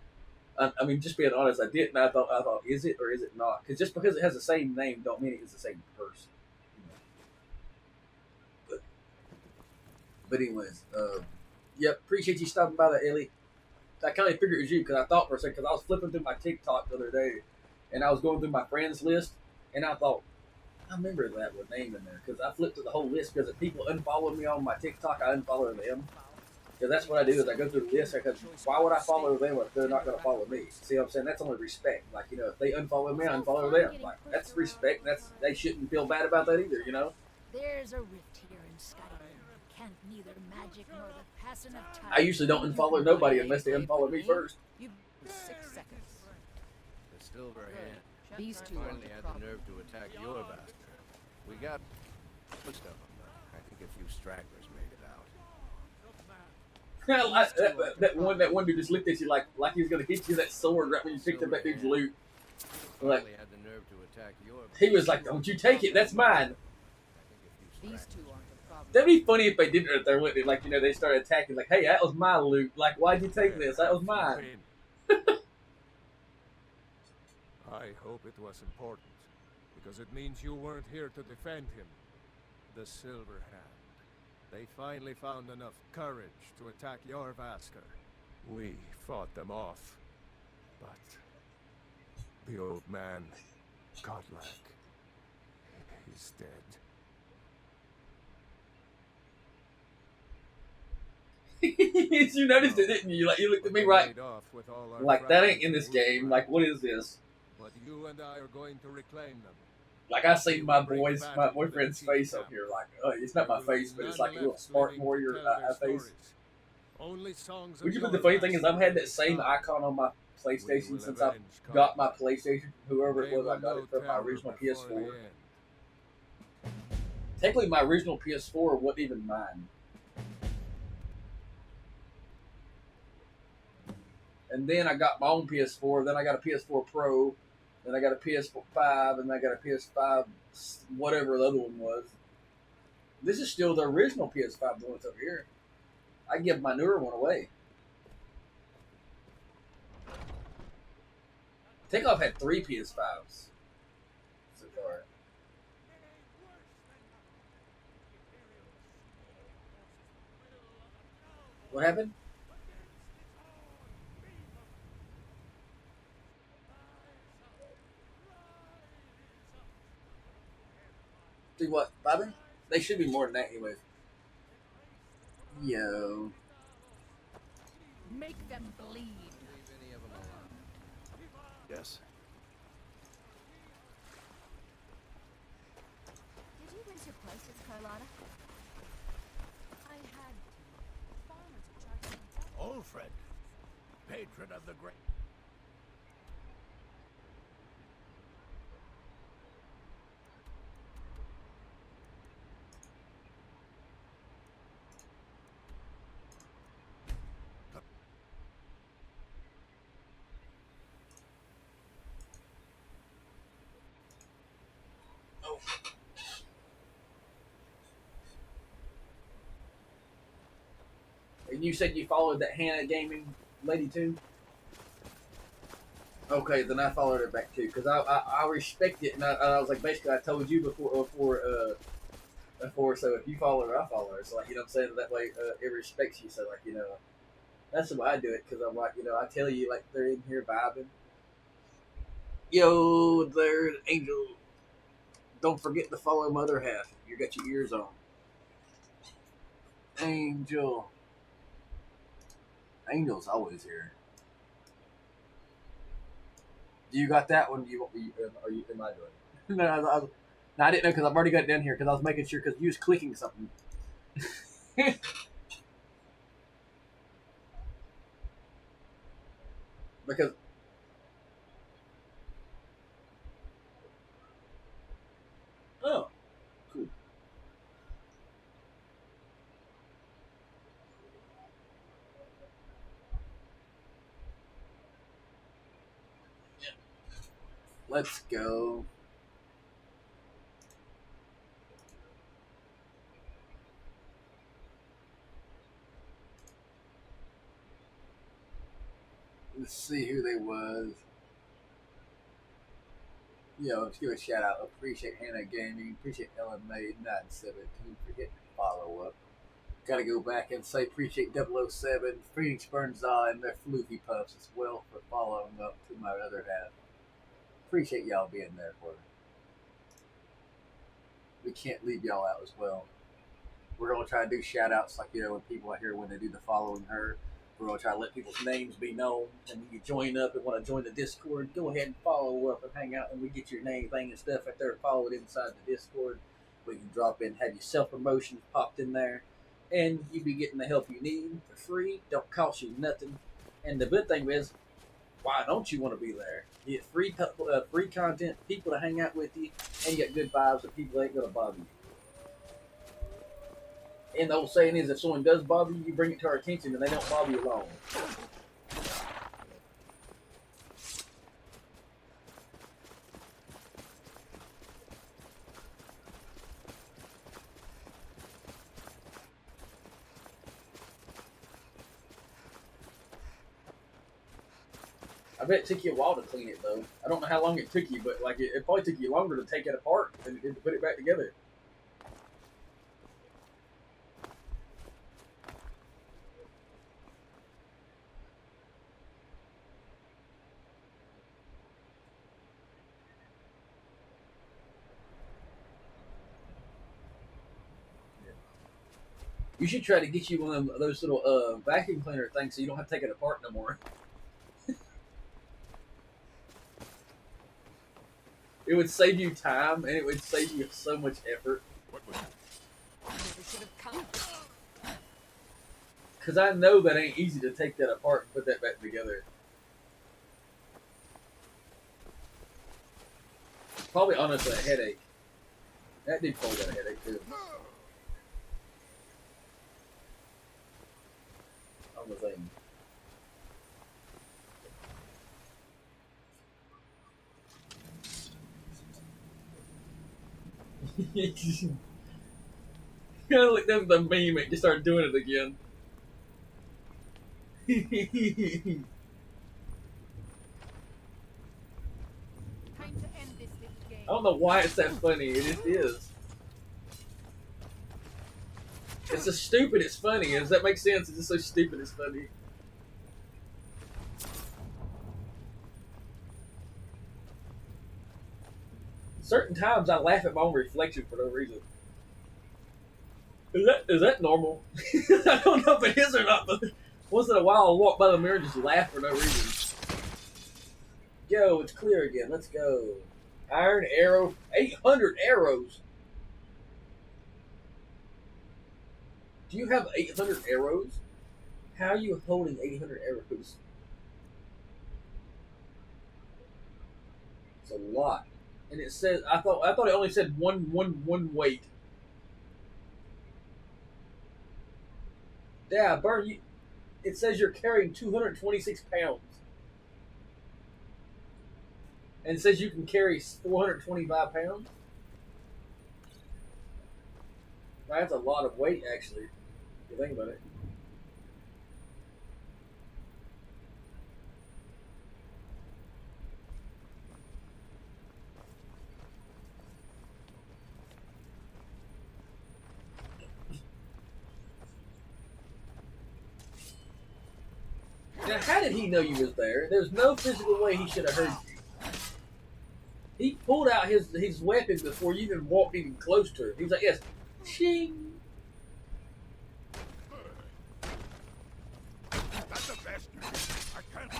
I mean, just being honest, I didn't. I thought, is it or is it not? Because just because it has the same name, don't mean it's the same person. But anyways, yep. Appreciate you stopping by there, Ellie. I kind of figured it was you because I thought for a second because I was flipping through my TikTok the other day, and I was going through my friends list, and I thought. I remember that with name in there because I flipped through the whole list because if people unfollow me on my TikTok, I unfollow them. Because that's what I do is I go through the list because why would I follow them if they're not going to follow me? See what I'm saying? That's only respect. Like, if they unfollow me, I unfollow them. Like, that's respect. They shouldn't feel bad about that either, There's a rift here in Skyrim. Can't neither magic nor the passing of time. I usually don't unfollow nobody unless they unfollow me first. You've 6 seconds. The Silver Hand These two finally are had the the problem. nerve to attack your bastard. We got most of them, though. I think a few stragglers made it out. that one dude just looked at you like he was gonna hit you with that sword right when you picked up that dude's loot. Like Finally had the nerve to attack your he was like, "Don't you take it? That's mine." These two aren't the problem. That'd be funny if they did it. If they went like they started attacking like, "Hey, that was my loot. Like, why'd you take this? That was mine." I hope it was important, because it means you weren't here to defend him. The Silver Hand. They finally found enough courage to attack your Vasker. We fought them off, but the old man, godlike, he's dead. You noticed it, didn't you? Like you looked at me right, like that ain't in this game. Like, what is this? But you and I are going to reclaim them. Like I see my boyfriend's face up here. Like, it's not my face, but it's like a little Spartan warrior face. Would you? But the funny thing is, I've had that same icon on my PlayStation since I got my PlayStation. Whoever it was, I got it from my original PS4. Technically, my original PS4 wasn't even mine. And then I got my own PS4. Then I got a PS4 Pro. Then I got a PS5. And I got a PS5, whatever the other one was. This is still the original PS5 one that's over here. I give my newer one away. I think I've had 3 PS5s so far. What happened? Do what, Bobby? They should be more than that anyways. Yo. Make them bleed. Leave any of them alone. Yes. Did you raise your prices, Carlotta? I had to. Farmers are charging double. Old friend. Patron of the great. And you said you followed that Hannah Gaming lady too? Okay, then I followed her back too, because I respect it, and I was like, basically, I told you before, so if you follow her, I follow her. So, like, you know what I'm saying? That way, it respects you. So, like, you know, that's the way I do it, because I'm like, you know, I tell you, like, they're in here vibing. Yo, there's Angel. Don't forget to follow Mother Half. You got your ears on. Angel. Angel's always here. Do you got that one? Are you? Am I doing it? No, I didn't know because I've already got it down here because I was making sure because you was clicking something. Because oh, cool. Let's go. Let's see who they was. Yo, let's give a shout out. Appreciate Hannah Gaming. Appreciate Ellen May 917 for hitting follow up. Gotta go back and say appreciate 007, Phoenix Burnseye, and their Floofy Puffs as well for following up to my other half. Appreciate y'all being there for me. We can't leave y'all out as well. We're gonna try to do shout outs like, you know, when people out here when they do the following her. We're gonna try to let people's names be known, and when you join up and want to join the Discord, go ahead and follow up and hang out, and we get your name, thing, and stuff right there. Follow it inside the Discord. We can drop in, have your self promotions popped in there, and you be getting the help you need for free. Don't cost you nothing. And the good thing is, why don't you want to be there? You get free content, people to hang out with you, and you got good vibes that people ain't gonna bother you. And the old saying is, if someone does bother you, you bring it to our attention, and they don't bother you long. I bet it took you a while to clean it, though. I don't know how long it took you, but like it probably took you longer to take it apart than it did to put it back together. You should try to get you one of those little vacuum cleaner things so you don't have to take it apart no more. It would save you time and it would save you so much effort. What was that? Never should have come. Because I know that ain't easy to take that apart and put that back together. Probably honestly a headache. That dude probably got a headache too. On the thing. Like that's the meme. It just started doing it again. Time to end this little game. I don't know why it's that funny. It just is. It's so stupid. It's funny. Does that make sense? It's just so stupid. It's funny. Certain times I laugh at my own reflection for no reason. Is that normal? I don't know if it is or not, but Once in a while, I'll walk by the mirror and just laugh for no reason. Yo, it's clear again. Let's go. Iron arrow. 800 arrows. Do you have 800 arrows? How are you holding 800 arrows? It's a lot. And it says I thought it only said one weight. Yeah, Burn, you, it says you're carrying 226 pounds. And it says you can carry 425 pounds. That's a lot of weight, actually, if you think about it. Now, how did he know you was there? There's no physical way he should have heard you. He pulled out his weapon before you even walked even close to him. He was like, yes, shing. That's a bastard. I can't.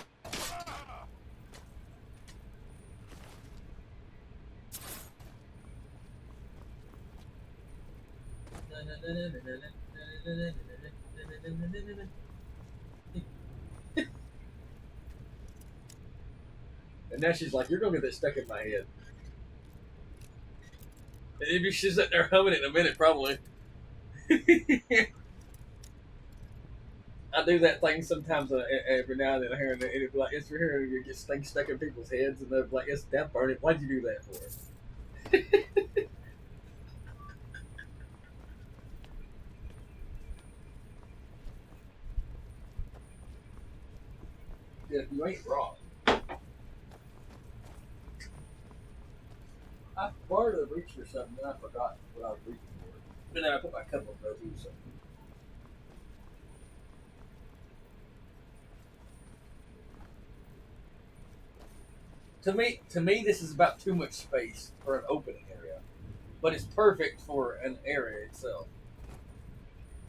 And now she's like, you're going to get that stuck in my head. And maybe she's sitting there humming it in a minute, probably. I do that thing sometimes every now and then here and it'd be like, it's for here and you get things stuck in people's heads and they're like, it's that burning. Why'd you do that for? Yeah, you ain't wrong. I borrowed a reach for something, and I forgot what I was reaching for. And then I put my cup on those or something. To me, this is about too much space for an opening area, but it's perfect for an area itself.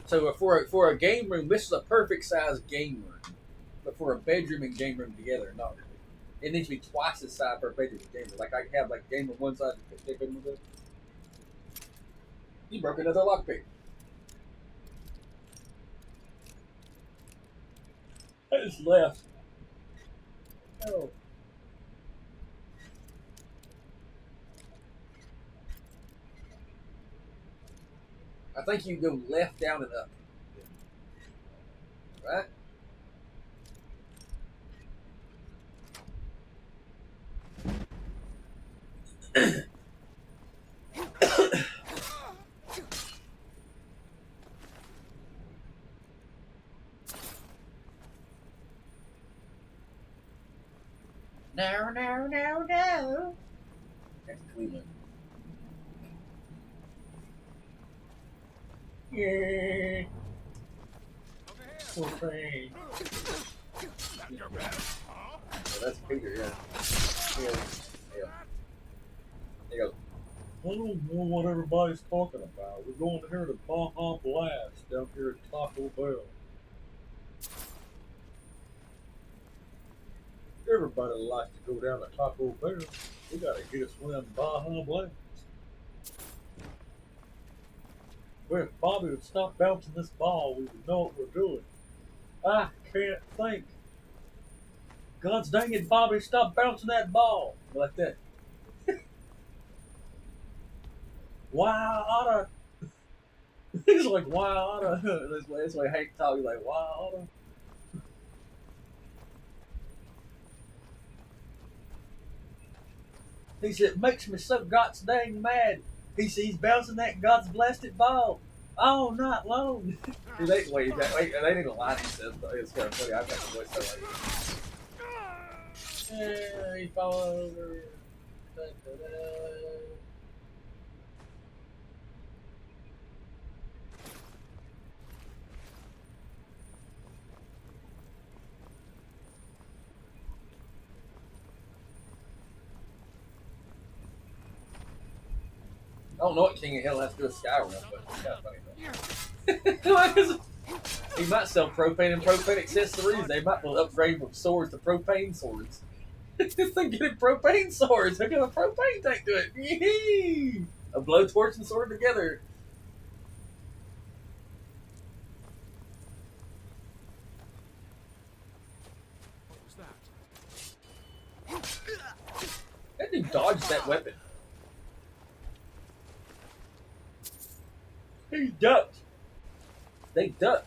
So for a game room, this is a perfect size game room, but for a bedroom and game room together, not really. It needs to be twice the size for a bedroom and game room. Like I have like game room one side and bedroom with it. You broke another lockpick. I just left. Oh. I think you go left, down, and up. Right? No. That's Cleveland. Yeah. Poor thing. Your best, huh? Oh, that's Peter, yeah. Yeah. He goes, I don't know what everybody's talking about. We're going to hear the Baja Blast down here at Taco Bell. Everybody likes to go down to Taco Bell. We gotta get us one of them Baja Blasts. Well, if Bobby would stop bouncing this ball, we would know what we're doing. I can't think. God's dang it, Bobby, stop bouncing that ball. Like that. Why oughta. He's like, why oughta. That's why Hank talks. He's like, why oughta. He said, it makes me so God's dang mad. He said, he's bouncing that God's blasted ball all night long. They didn't even lie, he says, but it's kind of funny. I've got the voice so like, yeah, he fell over. I don't know what King of Hell has to do with Skyrim, but it's kind of funny though. He might sell propane and propane accessories. They might will upgrade from swords to propane swords. This thing getting propane swords. Look at a propane tank to it. Yee! A blowtorch and sword together. What was that? That dude dodged that weapon. He ducked. They ducked.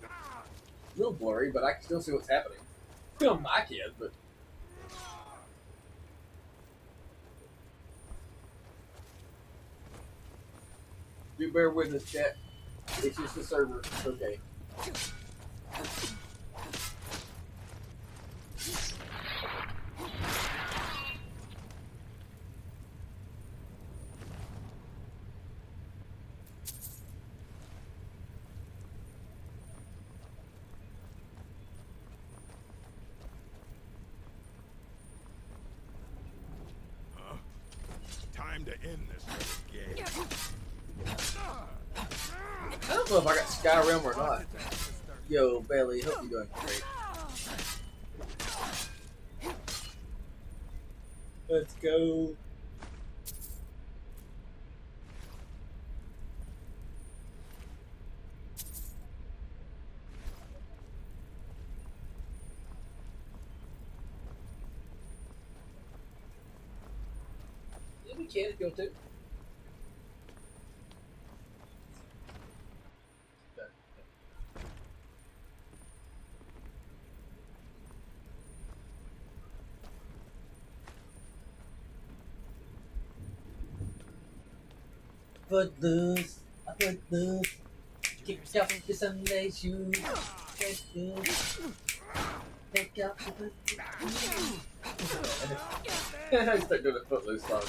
A little blurry, but I can still see what's happening. Still my kid, but do bear with us, chat. It's just the server. It's okay. Time to end this little game. I don't know if I got Skyrim or not. Yo, Bailey, hope you're doing great. Let's go. Yeah, we can go too. Footloose, I footloose. Kick off your Sunday shoes. Take off your footloose. I start doing a Footloose song.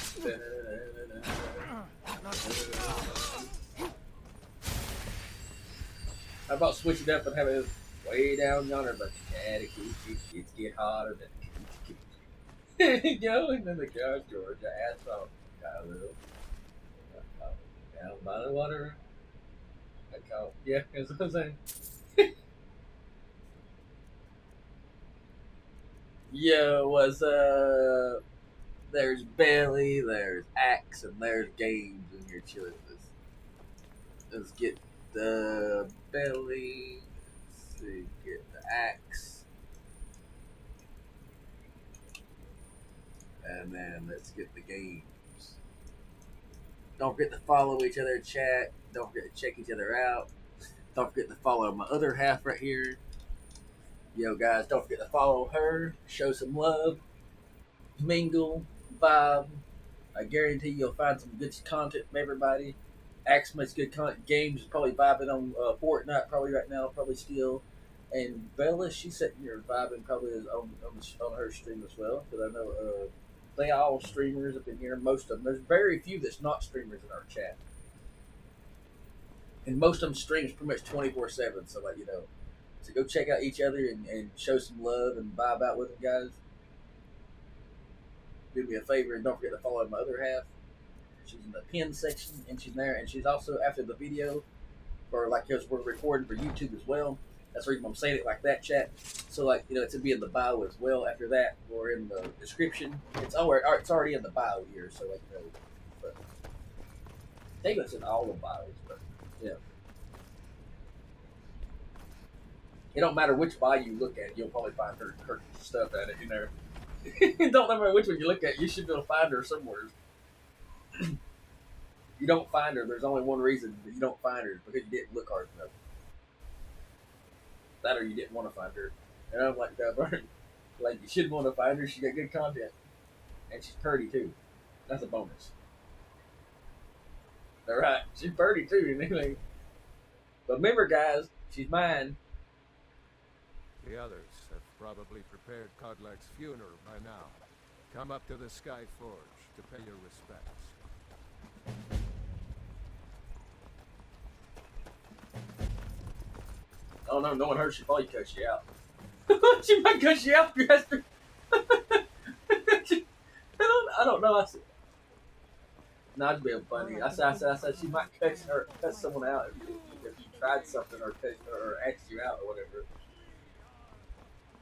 How about switching up and having it way down yonder, but daddy kids get hotter than there you go, and then the guy's Georgia asphalt. Kylo. Down by the water. Yeah, that's what I'm saying. Yo, what's up? There's Bailey, there's Axe, and there's Games in your chili list. Let's get the Bailey. Let's see, get the Axe. And then let's get the Games. Don't forget to follow each other, chat. Don't forget to check each other out. Don't forget to follow my other half right here. Yo, guys, don't forget to follow her. Show some love. Mingle. Vibe. I guarantee you'll find some good content from everybody. Axe makes good content. Games is probably vibing on Fortnite probably right now, probably still. And Bella, she's sitting here vibing probably on her stream as well. Because I know they all streamers up in here. Most of them. There's very few that's not streamers in our chat. And most of them streams pretty much 24/7. So, like, you know. So go check out each other and show some love and vibe out with them, guys. Do me a favor and don't forget to follow my other half. She's in the pin section and she's there. And she's also after the video, or like because we're recording for YouTube as well. That's the reason I'm saying it like that, chat. So like you know, it's gonna be in the bio as well. After that, or in the description. It's already in the bio here. So like you know, but I think it's in all the bios, but yeah. It don't matter which bio you look at, you'll probably find her stuff at it, you know. It don't matter which one you look at, you should be able to find her somewhere. You don't find her, there's only one reason that you don't find her, because you didn't look hard enough. That or you didn't want to find her. And I'm like, like you should want to find her, she got good content. And she's pretty too. That's a bonus. Alright, she's pretty too, anyway. But remember guys, she's mine. The others have probably prepared Kodlak's funeral by now. Come up to the Sky Forge to pay your respects. Oh no, no one heard, she probably cuts you out. She might cut you out if you ask her. I don't know. No, I'd be funny. I said she might cut someone out if you tried something or asked you out or whatever.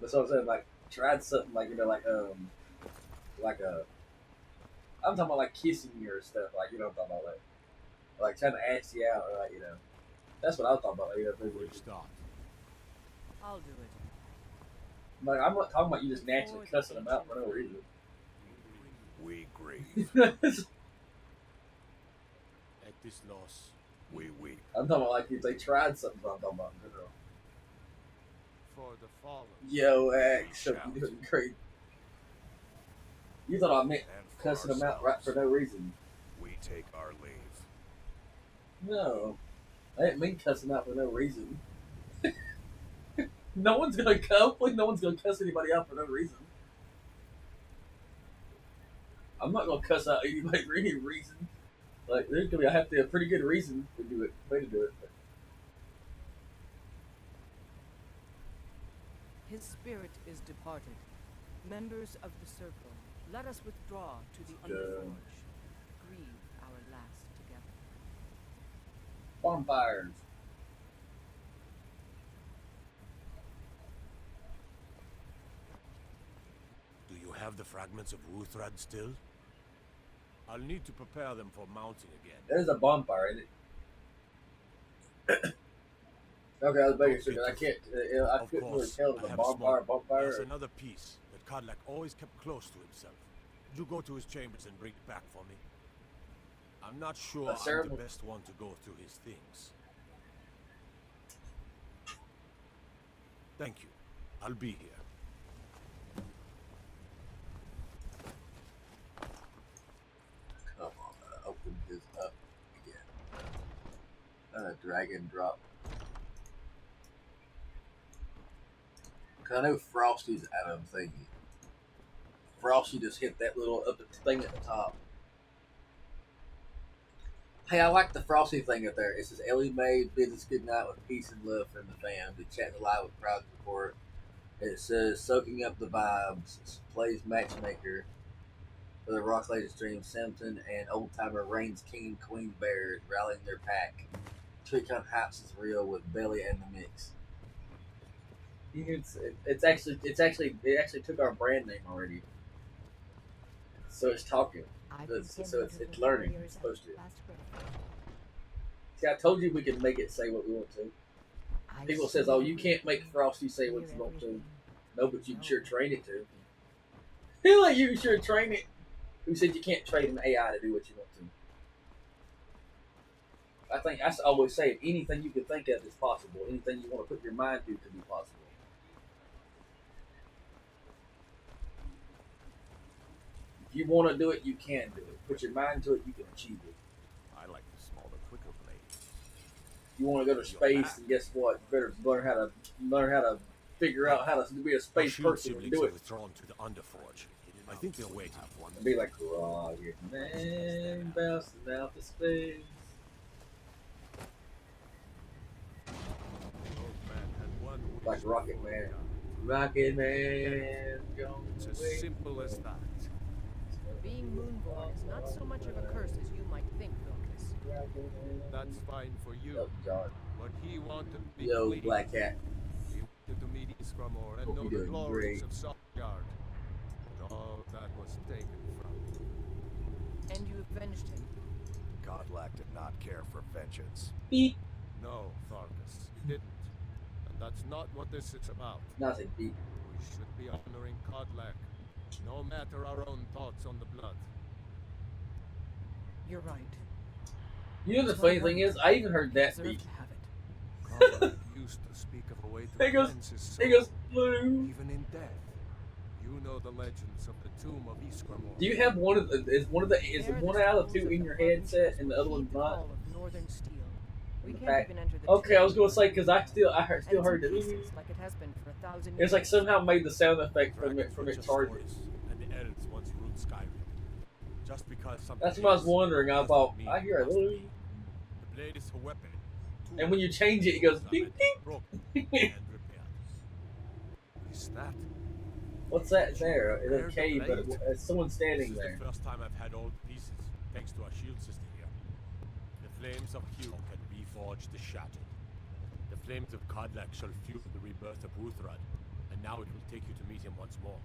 That's what I'm saying. Like tried something like like a. I'm talking about like kissing you or stuff. Like I'm talking about like trying to ask you out or like. That's what I was talking about. Restart. I'll do it. Like I'm not talking about you just naturally cussing them out for no reason. We grieve. At this loss, We weep. I'm talking about like if they tried something. I'm talking about in general. for the fallen. Yo, X, you're doing great. You thought I meant And for cussing them out right for no reason. We take our leave. No, I didn't mean cussing out for no reason. No one's gonna come. Like, no one's gonna cuss anybody out for no reason. I'm not gonna cuss out anybody for any reason. Like, there's gonna be have to be a pretty good reason to do it. Way to do it. His spirit is departed. Members of the circle, let us withdraw to the Underforge. Grieve our last together. Bonfires. Do you have the fragments of Wuthrad still? I'll need to prepare them for mounting again. There's a bonfire in it. Okay, I was making sure that I can't. I Of couldn't really course, tell if I it was a have bonfire, smoke. bonfire. There's Or, another piece that Kadlak always kept close to himself. You go to his chambers and bring it back for me. I'm not sure A I'm the ceremony. best one to go through his things. Thank you. I'll be here. come on, open this up again. Drag and drop. Cause I know Frosty's out of thingy. Frosty just hit that little up thing at the top. Hey, I like the Frosty thing up there. It says Ellie Mae business good night with peace and love from the fam. To chat live with proud support. It says soaking up the vibes. It plays matchmaker for the Rock Lady stream. Simpson and old timer Reigns King and Queen Bears rallying their pack. TweetCon Hypes is real with Belly and the mix. It actually took our brand name already. So it's talking. So it's learning. It's supposed to. See, I told you we could make it say what we want to. People says, "Oh, you can't make Frosty say what you want to." No, but you can sure train it to. Feel like you can sure train it. Who said you can't train an AI to do what you want to? I think I always say anything you can think of is possible. Anything you want to put your mind to can be possible. If you want to do it, you can do it. Put your mind to it, you can achieve it. I like the smaller, quicker blade. You want to go to space, and guess what? You better learn how to figure out how to be a space Your person and siblings do are it. withdrawn to the Underforge. I think they're waiting. And be like, Rocket Man bouncing out the space. Old man had one wish Like Rocket Man. Rocket Man, going It's as away. simple as that. Being moonborn is not so much of a curse as you might think, Vilcus. That's fine for you. Yo, John. But he wanted to be Yo, clean. Black Cat. He wanted to meet Isgramor and Hope know you're the doing glories great. of Saltgard. But all that was taken from him. And you avenged him. Godlack did not care for vengeance. Beep. No, Tharkus, he didn't. And that's not what this is about. Nothing. Beep. We should be honoring Kodlak, no matter our own thoughts on the blood. You're right. You know the funny thing is, I even heard that Deserve beep. to have it. Kodlak used to speak of a way to He goes, cleanse his soul, he goes, blue. even in death. You know the legends of the tomb of Isgramor. Do you have one of the? Is one out of the two in your headset and the other one's not? Hall of Northern Steel. We In can't fact- even enter the Okay, I was tomb. gonna say because I still And heard it's in it. pieces, like it has been for 1,000 years. It's like somehow made the sound effect from Dragons it from were it just charging. stories, and the elves once ruled Skyrim. Just because something That's what I was is, wondering. I doesn't thought mean I hear it a must little. be. The blade is a weapon. And when you change it, it goes beep beep. Broken and repaired. Is that? What's that there? It's a There's a cave, but blade. it's someone This standing is there. the first time I've had old pieces, thanks to our shield system here. The flames of Hero can reforge the shattered. flames of Kodlak shall fuel the rebirth of Uthrad, and now it will take you to meet him once more.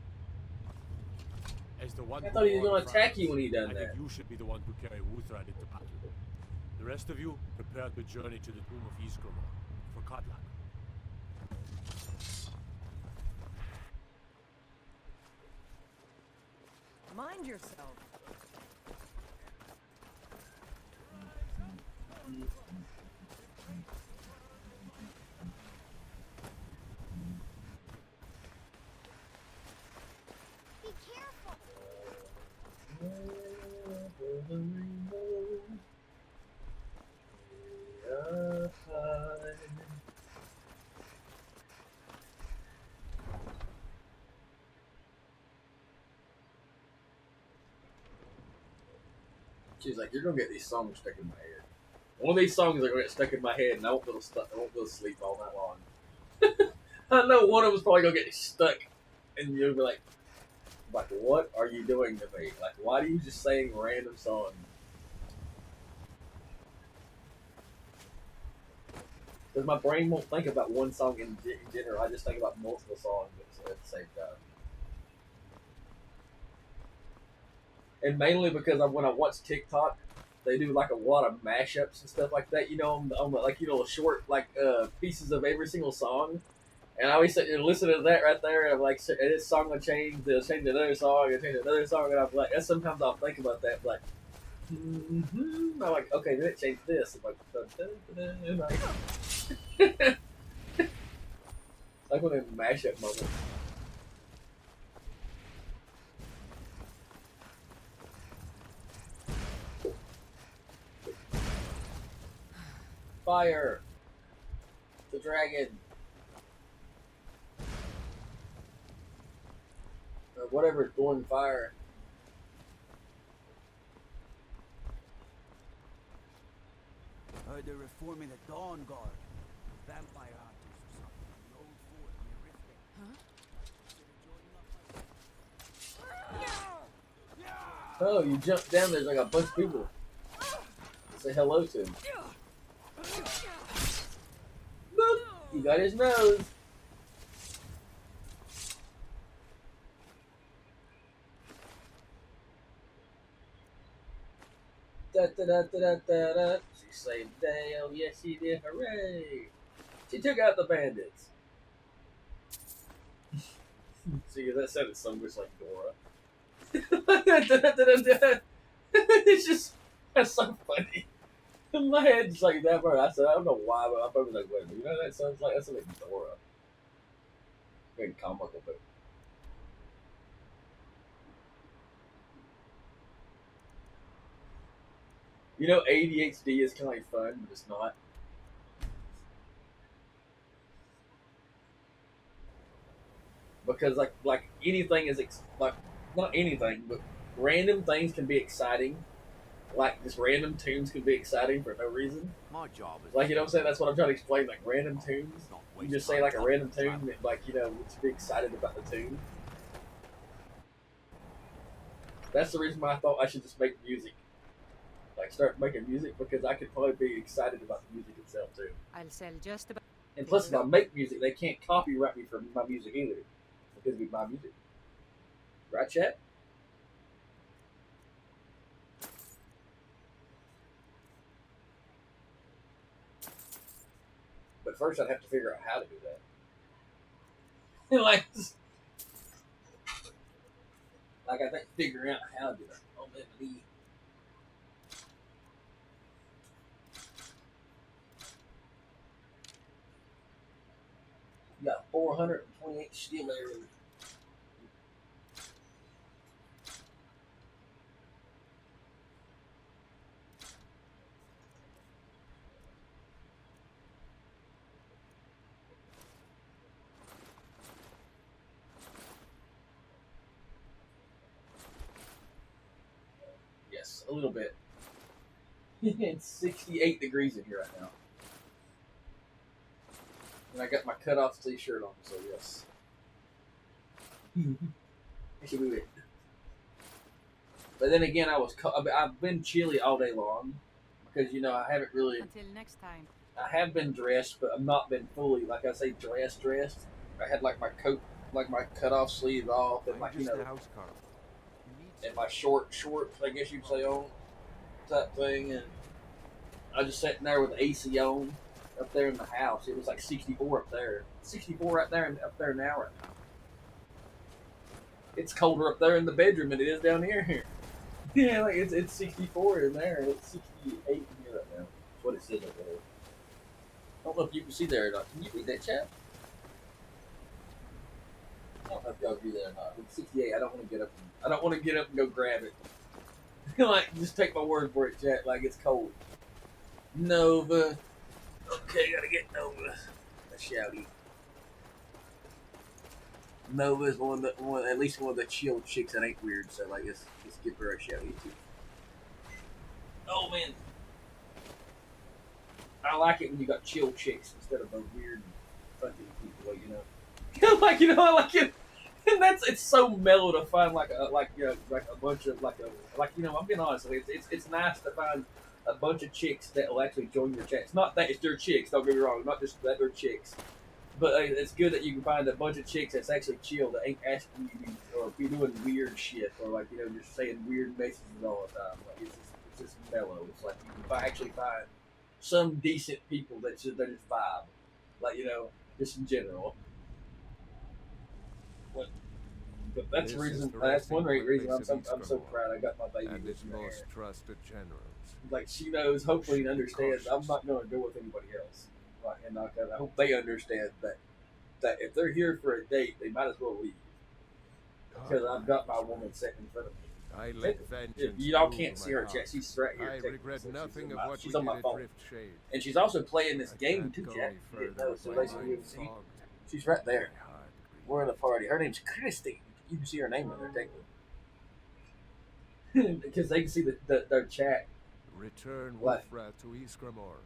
As the one I who thought he was bore going to attack Thrax, you when he done I that. think you should be the one to carry Uthrad into battle. The rest of you, prepare to journey to the tomb of Ysgramor for Kodlak. Mind yourself. Be careful. She's like, you're gonna get these songs stuck in my head. One of these songs are gonna get stuck in my head, and I won't be able to sleep all night long. I know one of them's probably gonna get stuck, and you'll be like, what are you doing to me? Like, why do you just sing random songs? Because my brain won't think about one song in general. I just think about multiple songs at the same time. And mainly because when I watch TikTok, they do like a lot of mashups and stuff like that. You know, on the, like, you know, short pieces of every single song. And I always sit and listen to that right there, and I'm like, this song will change. They'll change another song. They'll change another song, and I'm like, and sometimes I'll think about that, like, I'm like, okay, then it changed this. I'm like, like when they mashup moments. Fire! The dragon! Or whatever's blowing fire. Heard they're reforming the Dawn Guard. Vampire hunters or something on the old fort near Riften. Huh? Oh, you jump down, there's like a bunch of people. Say hello to him. Boop! He got his nose. Da da da da da da da. She saved the day. Oh yes, she did. Hooray! She took out the bandits. See, that sounded so much like Dora. It's just, that's so funny. In my head, just like that part, I said, I don't know why, but I thought it was like, wait a minute, you know what that sounds like? That sounds like Dora. Very comical, but. You know, ADHD is kind of like fun, but it's not. Because like anything is like not anything, but random things can be exciting. Like just random tunes can be exciting for no reason. My job is Like, you know what I'm saying? That's what I'm trying to explain. Like random tunes, not you waste just say time like a talking random to tune, travelers. and, like, you know, to be excited about the tune. That's the reason why I thought I should just make music. Like start making music, because I could probably be excited about the music itself too. I'll sell just about. And plus, if I make music, they can't copyright me for my music either, because it'd be my music. Right, chat? But first, I'd have to figure out how to do that. like I think figuring out how to do that. Oh, man, me. You got 428 steel arrows. Yes, a little bit. It's 68 degrees in here right now. And I got my cutoff t-shirt on, so yes. I should move it. But then again, I've been chilly all day long because, you know, I haven't really. Until next time. I have been dressed, but I've not been fully, like I say, dressed. I had like my coat, like my cut off sleeve off, and I'm like just a house carl. You need and my shorts, I guess you'd say on type thing, and I just sitting there with the AC on up there in the house. It was like 64 up there, 64 right there, and up there now right now. It's colder up there in the bedroom than it is down here. Yeah, like it's 64 in there. It's 68 in here right now. That's what it says up there. I don't know if you can see there or not. Can you read that, chat? I don't know if y'all agree that or not. It's 68. I don't want to get up. I don't want to get up and go grab it. Like, just take my word for it, chat. Like, it's cold. Nova. Okay, gotta get Nova. A shouty. Nova is at least one of the chill chicks that ain't weird. So, like, let's give her a shouty too. Oh man, I like it when you got chill chicks instead of those weird, funky people. You know, like I like it. And it's so mellow to find like a bunch of I'm being honest. It's nice to find a bunch of chicks that will actually join your chat. It's not that it's their chicks. Don't get me wrong. Not just that they're chicks, but it's good that you can find a bunch of chicks that's actually chill that ain't asking you or be doing weird shit or just saying weird messages all the time. Like it's just mellow. It's like you can actually find some decent people that just vibe, just in general. But that's the reason. That's one reason I'm so proud. I got my baby and with its me most there. trusted generals. Like she knows, hopefully, and understands. I'm not going to go with anybody else. Like, and I hope they understand that if they're here for a date, they might as well leave because I've got my woman sitting in front of me. I let vengeance Y'all rule can't see my her heart. chat. She's right here. I regret nothing of what she's we on did my at phone, Drift Shade. and she's also playing this I game can't too, go chat. any You didn't further know, with so my basically, mind see, fogged. she's right there. My heart We're in a party. Her name's Christy. You can see her name in there, technically. Because they can see their chat. Return What? Wolfra to Iskramor.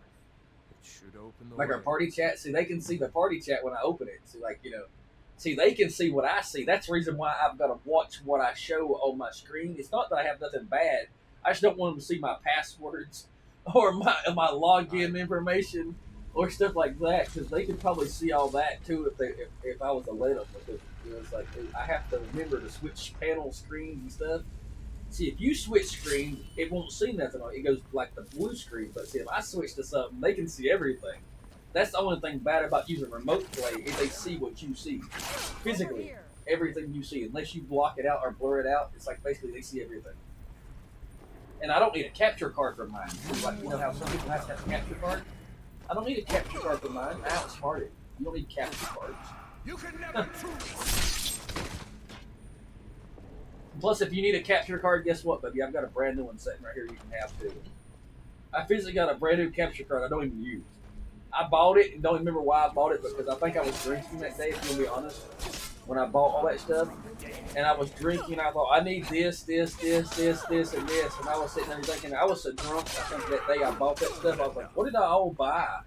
It should open the Like way. our party chat. See, they can see the party chat when I open it. See, see, they can see what I see. That's the reason why I've got to watch what I show on my screen. It's not that I have nothing bad. I just don't want them to see my passwords or my login information or stuff like that because they could probably see all that too if I was to let them. Because it's like I have to remember to switch panel screens and stuff. See, if you switch screens, it won't see nothing. It goes like the blue screen. But see, if I switch to something, they can see everything. That's the only thing bad about using remote play is they see what you see physically. Everything you see, unless you block it out or blur it out, it's like basically they see everything. And I don't need a capture card for mine. Like how some people have to have a capture card. I don't need a capture card for mine. I outsmarted. You don't need capture cards. You can never Plus, if you need a capture card, guess what, baby? I've got a brand new one sitting right here you can have too. I physically got a brand new capture card I don't even use. I bought it and don't remember why I bought it because I think I was drinking that day, if you'll be honest, when I bought all that stuff. And I was drinking, I thought, I need this, and this. And I was sitting there thinking, I was so drunk, I think that day I bought that stuff, I was like, what did I all buy?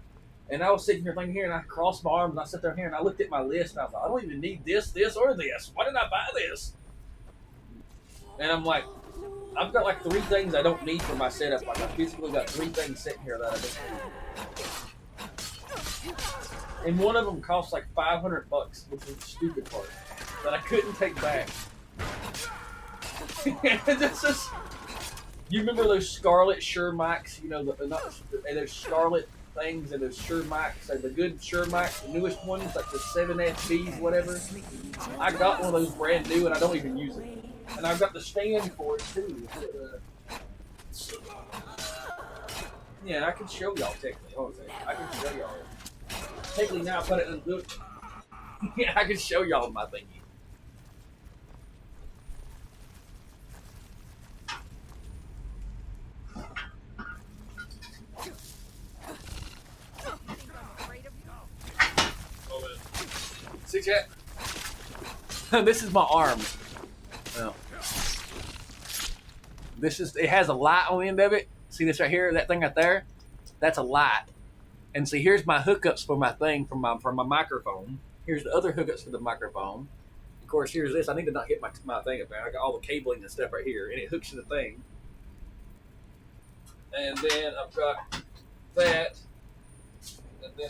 And I was sitting here thinking here, and I crossed my arms, and I sat there here, and I looked at my list, and I thought, I don't even need this, or this. Why did I buy this? And I'm like, I've got like 3 things I don't need for my setup. Like I physically got 3 things sitting here that I don't need. And one of them costs like $500, which is the stupid part that I couldn't take back. It's just, you remember those Scarlet Shure mics? Those Scarlet things and those Shure mics, and the good Shure mics, the newest ones, like the 7SBs, whatever. I got one of those brand new, and I don't even use it. And I've got the stand for it too. Yeah, I can show y'all technically. Hold on a second. I can show y'all. Technically now I put it in the book. Yeah, I can show y'all my thingy. See chat? This is my arm. Well, it has a light on the end of it. See this right here? That thing right there? That's a light. And see, here's my hookups for my thing from my microphone. Here's the other hookups for the microphone. Of course, here's this. I need to not hit my thing up there. I got all the cabling and stuff right here, and it hooks to the thing. And then I've got that. then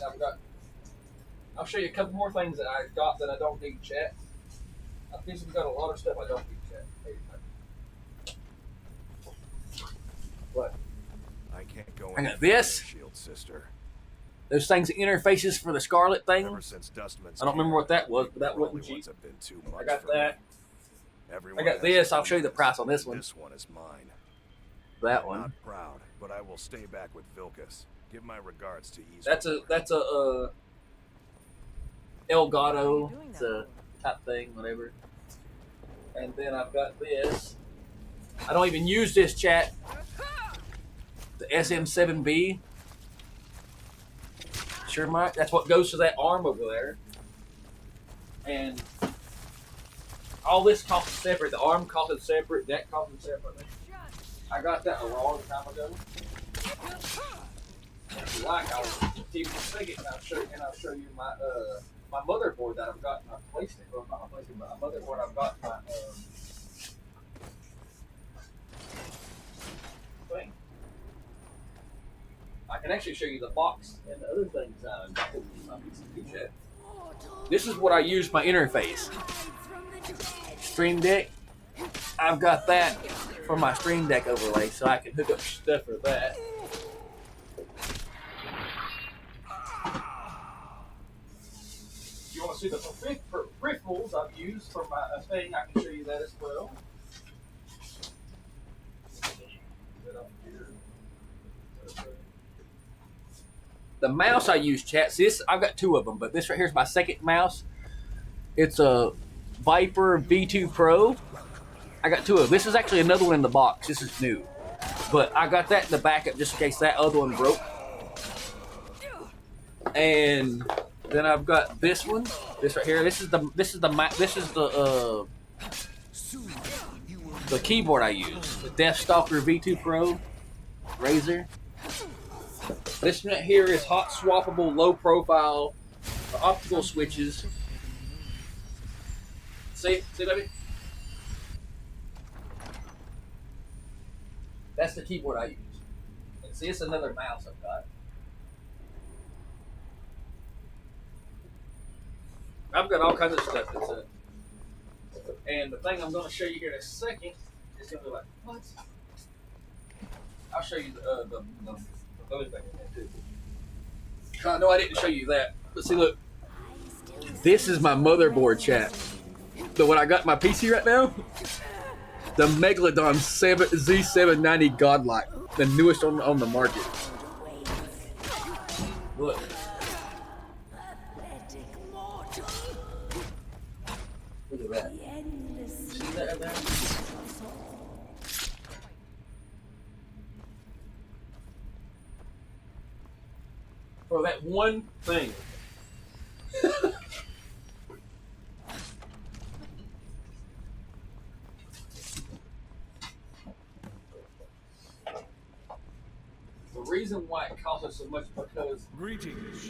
I'll show you a couple more things that I got that I don't need, chat. I've basically got a lot of stuff I don't need, chat. What? I can't go I in got this. Shield, sister. Those things, interfaces for the Scarlet thing. Ever since Dustman's I don't remember what that was, but that probably wasn't cheap. ones have been too much I got for that. me. Everyone I got has this. their I'll show you the reasons. price on this one. This one is mine. That I'm one. not proud, but I will stay back with Vilcus. Give my regards to Ease. That's a Elgato. It's a type thing, whatever. And then I've got this. I don't even use this, chat. The SM7B. Sure, Mike. That's what goes to that arm over there. And all this costs separate. The arm costs separate. That costs separately. I got that a long time ago. If you like, I'll keep it a second and I'll show you my my motherboard that I've got in my PlayStation. Well, not my PlayStation, but a motherboard I've got in my thing. I can actually show you the box and the other things I've got in my PC chat. This is what I use my interface. Stream Deck. I've got that for my Stream Deck overlay, so I can hook up stuff for that. You want to see the peripherals I've used for my thing? I can show you that as well. The mouse I use, chat. See, this, I've got two of them, but this right here is my second mouse. It's a Viper V2 Pro. I got two of them. This is actually another one in the box. This is new, but I got that in the backup just in case that other one broke. And then I've got this one. This right here. This is the keyboard I use. The Deathstalker V2 Pro Razer. This one right here is hot swappable, low profile, optical switches. See, baby? That's the keyboard I use. And see, it's another mouse I've got. I've got all kinds of stuff that's it. And the thing I'm going to show you here in a second is going to be like, what? I'll show you the other thing in there too. I know I didn't show you that, but see, look. This is my motherboard, chat. The one I got in my PC right now. The Megalodon Z790 Godlike, the newest on the market. Look. Look at that. See that there? For that one thing. The reason why it cost us so much because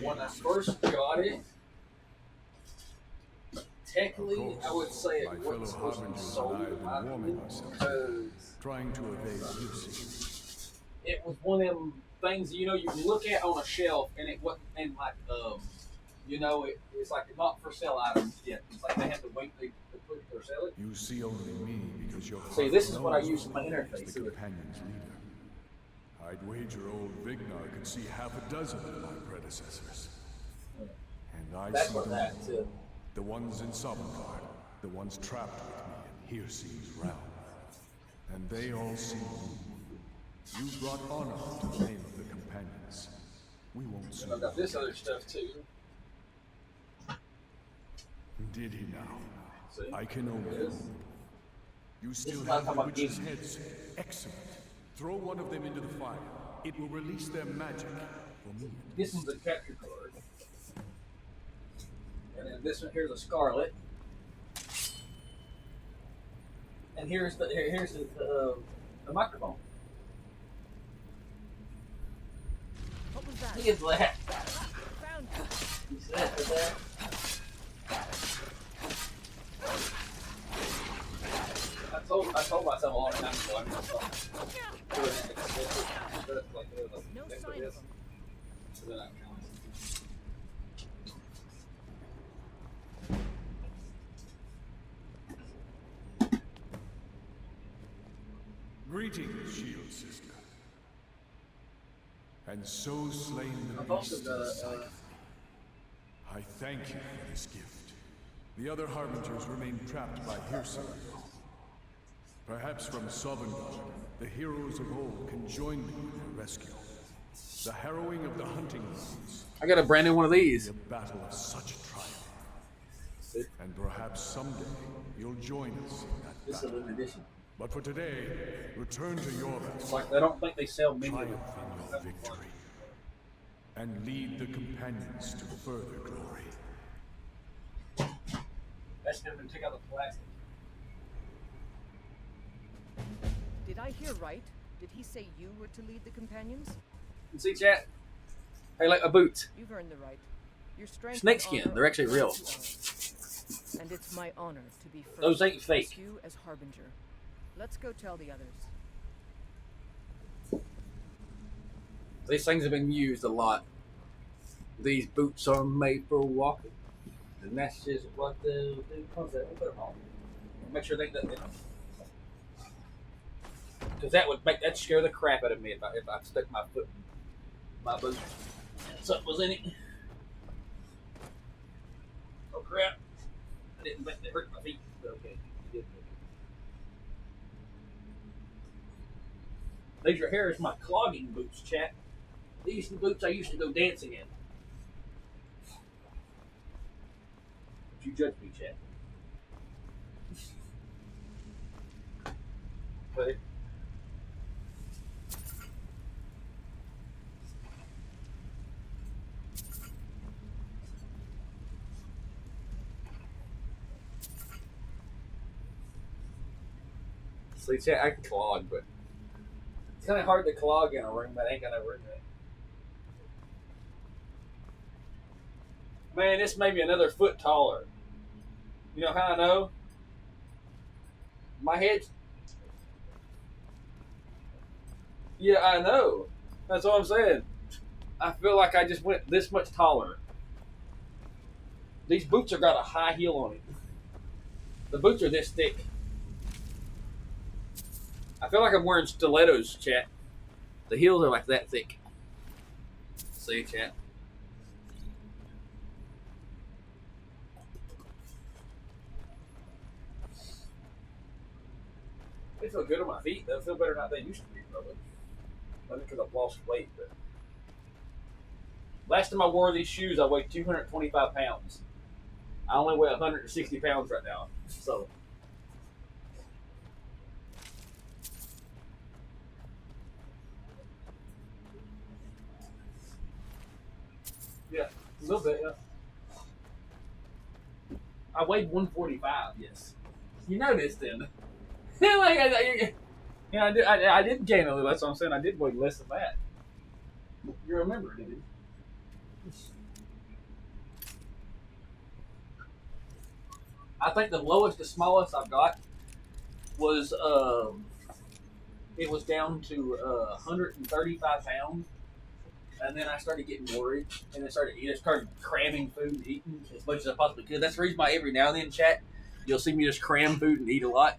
when I first got it, technically I would say it wasn't supposed to be sold because trying to evade usage. it was one of them things you can look at on a shelf and it wasn't and like it's like a not for sale item yet. It's like they have to wait to put it or sell it. You see only me because you're See, this is what I use in my interface. the companion's leader. I'd wager old Vignar could see half a dozen of my predecessors. And I That's see what them that all. too. The ones in Sovngarde, the ones trapped with me in Hirci's realm. And they all see you. You brought honor to the name of the companions. We won't soon. I've got this other stuff too. Did he now? See? I can only Yes. hope. You still is not have the about witch's gaming. heads. Excellent. Throw one of them into the fire. It will release their magic. For me. This is the capture card. And then this one here's a Scarlet. And here's the microphone. What was that? Look at that. Found you. You see that right there? I told myself a long time ago I'm gonna stop doing it. No sign of them. So then I kind of Greetings, Shield Sister. And so slain the I've also beast got of a, sight. I thank you for this gift. The other Harbingers remain trapped by Hircine. Perhaps from Sovngarde, the heroes of old can join me in their rescue. The harrowing of the hunting grounds. I got a brand new one of these. A battle of such triumph. And perhaps someday you'll join us in that This is a battle. limited edition. But for today, return to your It's vessel, like I don't think they sell many of triumph them. in your victory, and lead the companions to further glory. That's never been take out the plastic. Did I hear right? Did he say you were to lead the companions? You see, chat? Hey, like a boot. You've earned the right. Your strength and Snakeskin. honor They're are actually equal real. to ours. And it's my honor to be first. Those ain't to fake. place you as harbinger. Let's go tell the others. These things have been used a lot. These boots are made for walking. And that's just what the we'll put them on. Make sure they because that would scare the crap out of me if I stuck my foot in my boot. Something was in it. Oh crap. I didn't think that hurt my feet. But okay. These right here is my clogging boots, chat. These are the boots I used to go dancing in. Don't you judge me, chat. But see, chat, I can clog, but it's kind of hard to clog in a room that ain't got no room in it. Man, this may be another foot taller. You know how I know? My head. Yeah, I know. That's what I'm saying. I feel like I just went this much taller. These boots have got a high heel on it. The boots are this thick. I feel like I'm wearing stilettos, chat. The heels are like that thick. See, chat. They feel good on my feet. They feel better than they used to be, probably. Maybe because I've lost weight. But last time I wore these shoes, I weighed 225 pounds. I only weigh 160 pounds right now. So. Yeah, a little bit, yeah. I weighed 145, yes. You noticed then. Like, I did gain a little. That's what I'm saying. I did weigh less than that. You remember, didn't you? I think the lowest, the smallest I've got was it was down to 135 pounds, and then I started getting worried, and I started cramming food and eating as much as I possibly could. That's the reason why every now and then, chat, you'll see me just cram food and eat a lot.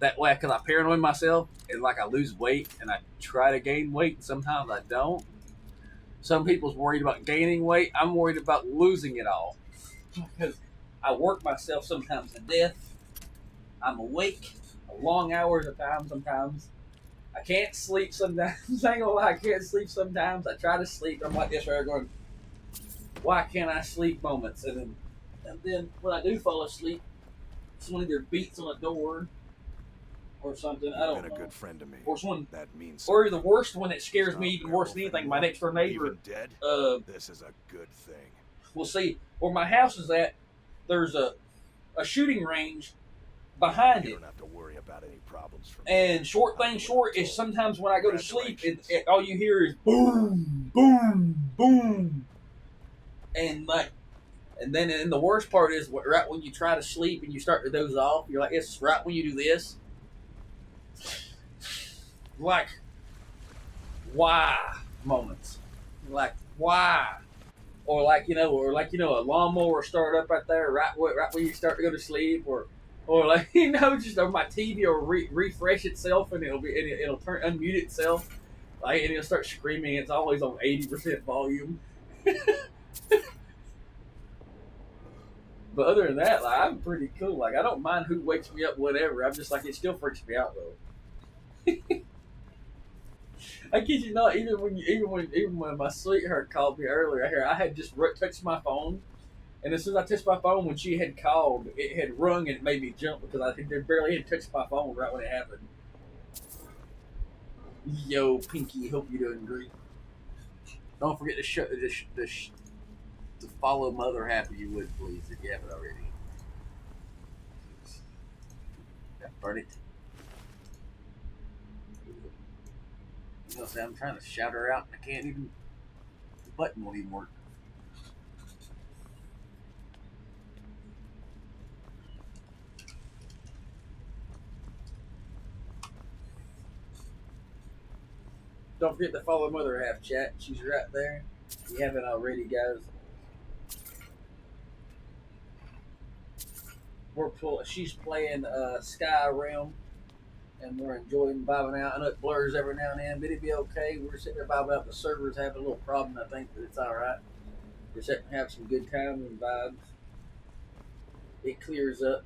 That way, because I paranoid myself, and like I lose weight, and I try to gain weight, and sometimes I don't. Some people's worried about gaining weight. I'm worried about losing it all. Because I work myself sometimes to death. I'm awake long hours of time sometimes. I can't sleep sometimes. I ain't gonna lie, I can't sleep sometimes. I try to sleep. I'm like this right going, why can't I sleep moments? And then when I do fall asleep, someone either beats on a door or something. I don't know. You've been a good friend to me. Or someone, That means or something. the worst one that scares It's me not even worse than werewolf anything, my anymore. next door neighbor. Even dead? This is a good thing. We'll see. Where my house is at, there's a shooting range behind You it. don't have to worry about any problems from And short thing short is sometimes when I go to sleep, all you hear is boom, boom, boom, and then the worst part is right when you try to sleep and you start to doze off, you're like, it's right when you do this, like, why moments, like why, or like a lawnmower start up right there, right when you start to go to sleep, or or like just or my TV will refresh itself and it'll turn unmute itself, like and it'll start screaming. It's always on 80% volume. But other than that, like I'm pretty cool. Like I don't mind who wakes me up, whatever. I'm just like it still freaks me out though. I kid you not. Even when my sweetheart called me earlier, I had just touched my phone, and as soon as I touched my phone when she had called, it had rung and it made me jump because I barely had touched my phone right when it happened. Yo, Pinky, hope you're doing great. Don't forget to follow Mother Happy, you would please if you haven't already. Burn it. You know, say I'm trying to shout her out and I can't even. The button won't even work. Don't forget to follow Mother Half Chat. She's right there. If you haven't already, guys. She's playing Skyrim, and we're enjoying vibing out. I know it blurs every now and then, but it'd be okay. We're sitting there vibing out. The server's having a little problem, I think, but it's all right. We're sitting to have some good times and vibes. It clears up.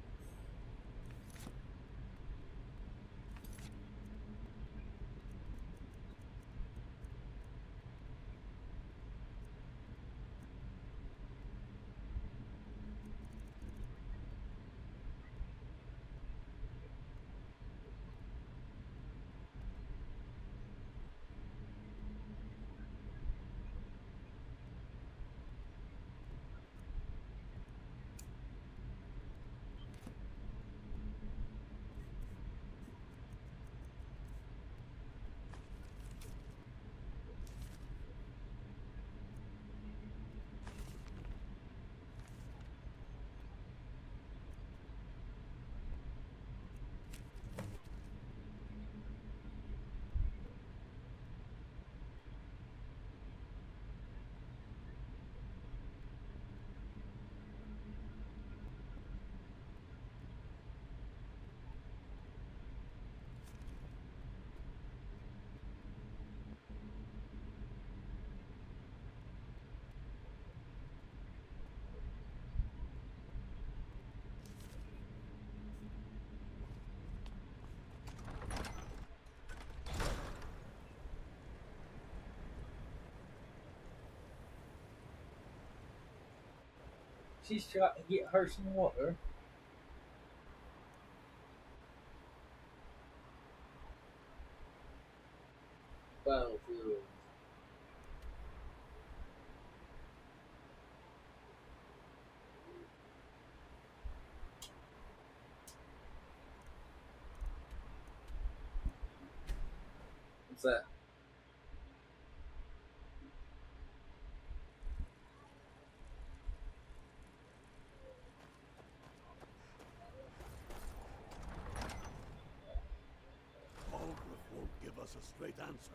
She's trying to get her some water. Battlefield. What's that? Aldrich won't give us a straight answer.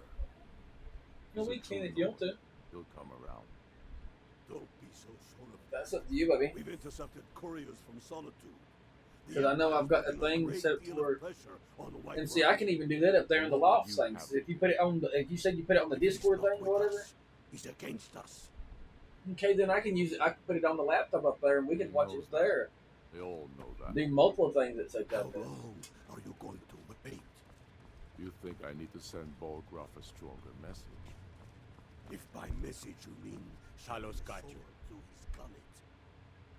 No, we can if you want to. He'll come around. Don't be so sure of That's up to you, baby. We've intercepted couriers from Solitude. Because I know I've got the thing set up for. And see, I can even do that up there in the loft things. If you put it on the, if you said you put it on the Discord thing or whatever. He's against us. Okay, then I can use it. I can put it on the laptop up there, and we can watch it there. They all know that. Do multiple things that say How that. There. long are you going to wait? You think I need to send Borgruff a stronger message? If by message you mean Shiloh's got you. through his gullet.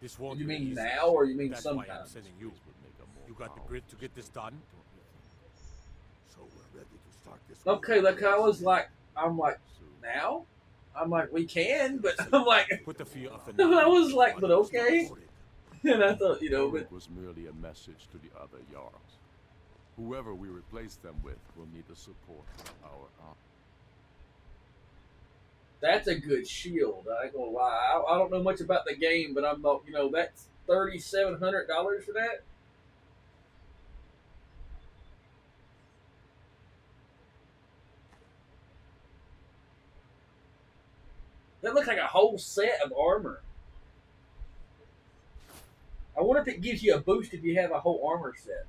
This won't You be mean easy. now, or you mean That's why I'm sometime? sending you. This would make a more You got the grit to get this done? So we're ready to start this. Okay, like I'm like now. I'm like we can, but I'm like Put the fear of the I was like, but okay. And I thought, you know, but It was merely a message to the other Jarls. Whoever we replace them with will need the support of our army. that's a good shield. I ain't gonna lie. I don't know much about the game, but I'm not. You know, that's $3,700 for that. That looks like a whole set of armor. I wonder if it gives you a boost if you have a whole armor set.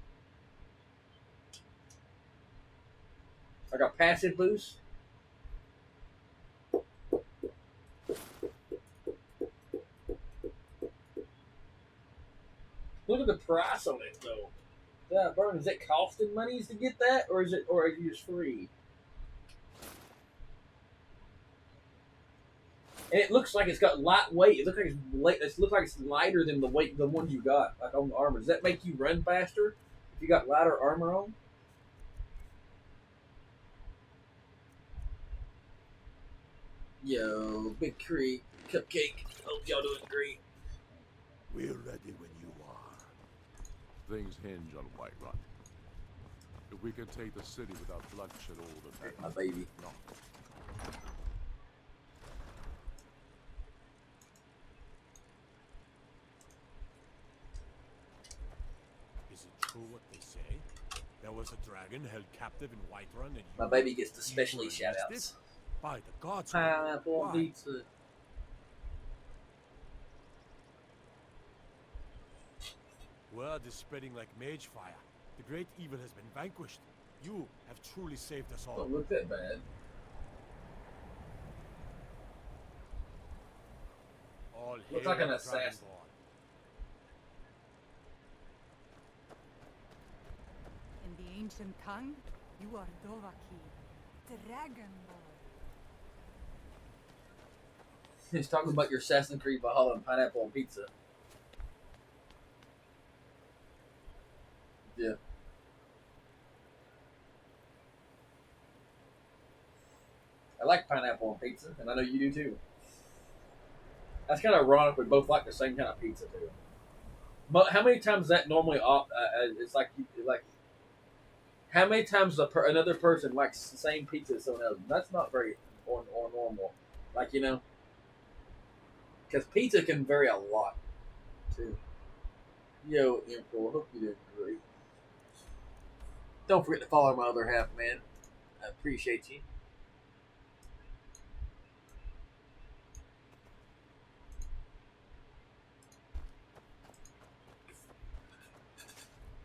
Like a passive boost. Look at the price on it though. Yeah, bro, is it costing monies to get that, or is it just free? And it looks like it's got lightweight. It looks like it's light. It looks like it's lighter than the weight the ones you got like on the armor. Does that make you run faster if you got lighter armor on? Yo, Big Creek, Cupcake. Hope y'all doing great. We're ready when you are. Things hinge on Whiterun. If we can take the city without bloodshed, all the better. My baby. No. Is it true what they say? There was a dragon held captive in Whiterun and My baby gets the specialty shout outs. By the gods. Pineapple Why? pizza. Word is spreading like mage fire. The great evil has been vanquished. You have truly saved us all. Don't look that bad. All Looks hail like an the assassin. Dragonborn. In the ancient tongue, you are Dovahki, Dragon Boy. He's talking about your Assassin's Creed Valhalla and pineapple on pizza. Yeah. I like pineapple on pizza, and I know you do too. That's kind of ironic. We both like the same kind of pizza too. But how many times that normally? It's like how many times another person likes the same pizza as someone else? That's not very or normal. Like because pizza can vary a lot too. Yo, Emperor, hope you did great. Don't forget to follow my other half, man. I appreciate you.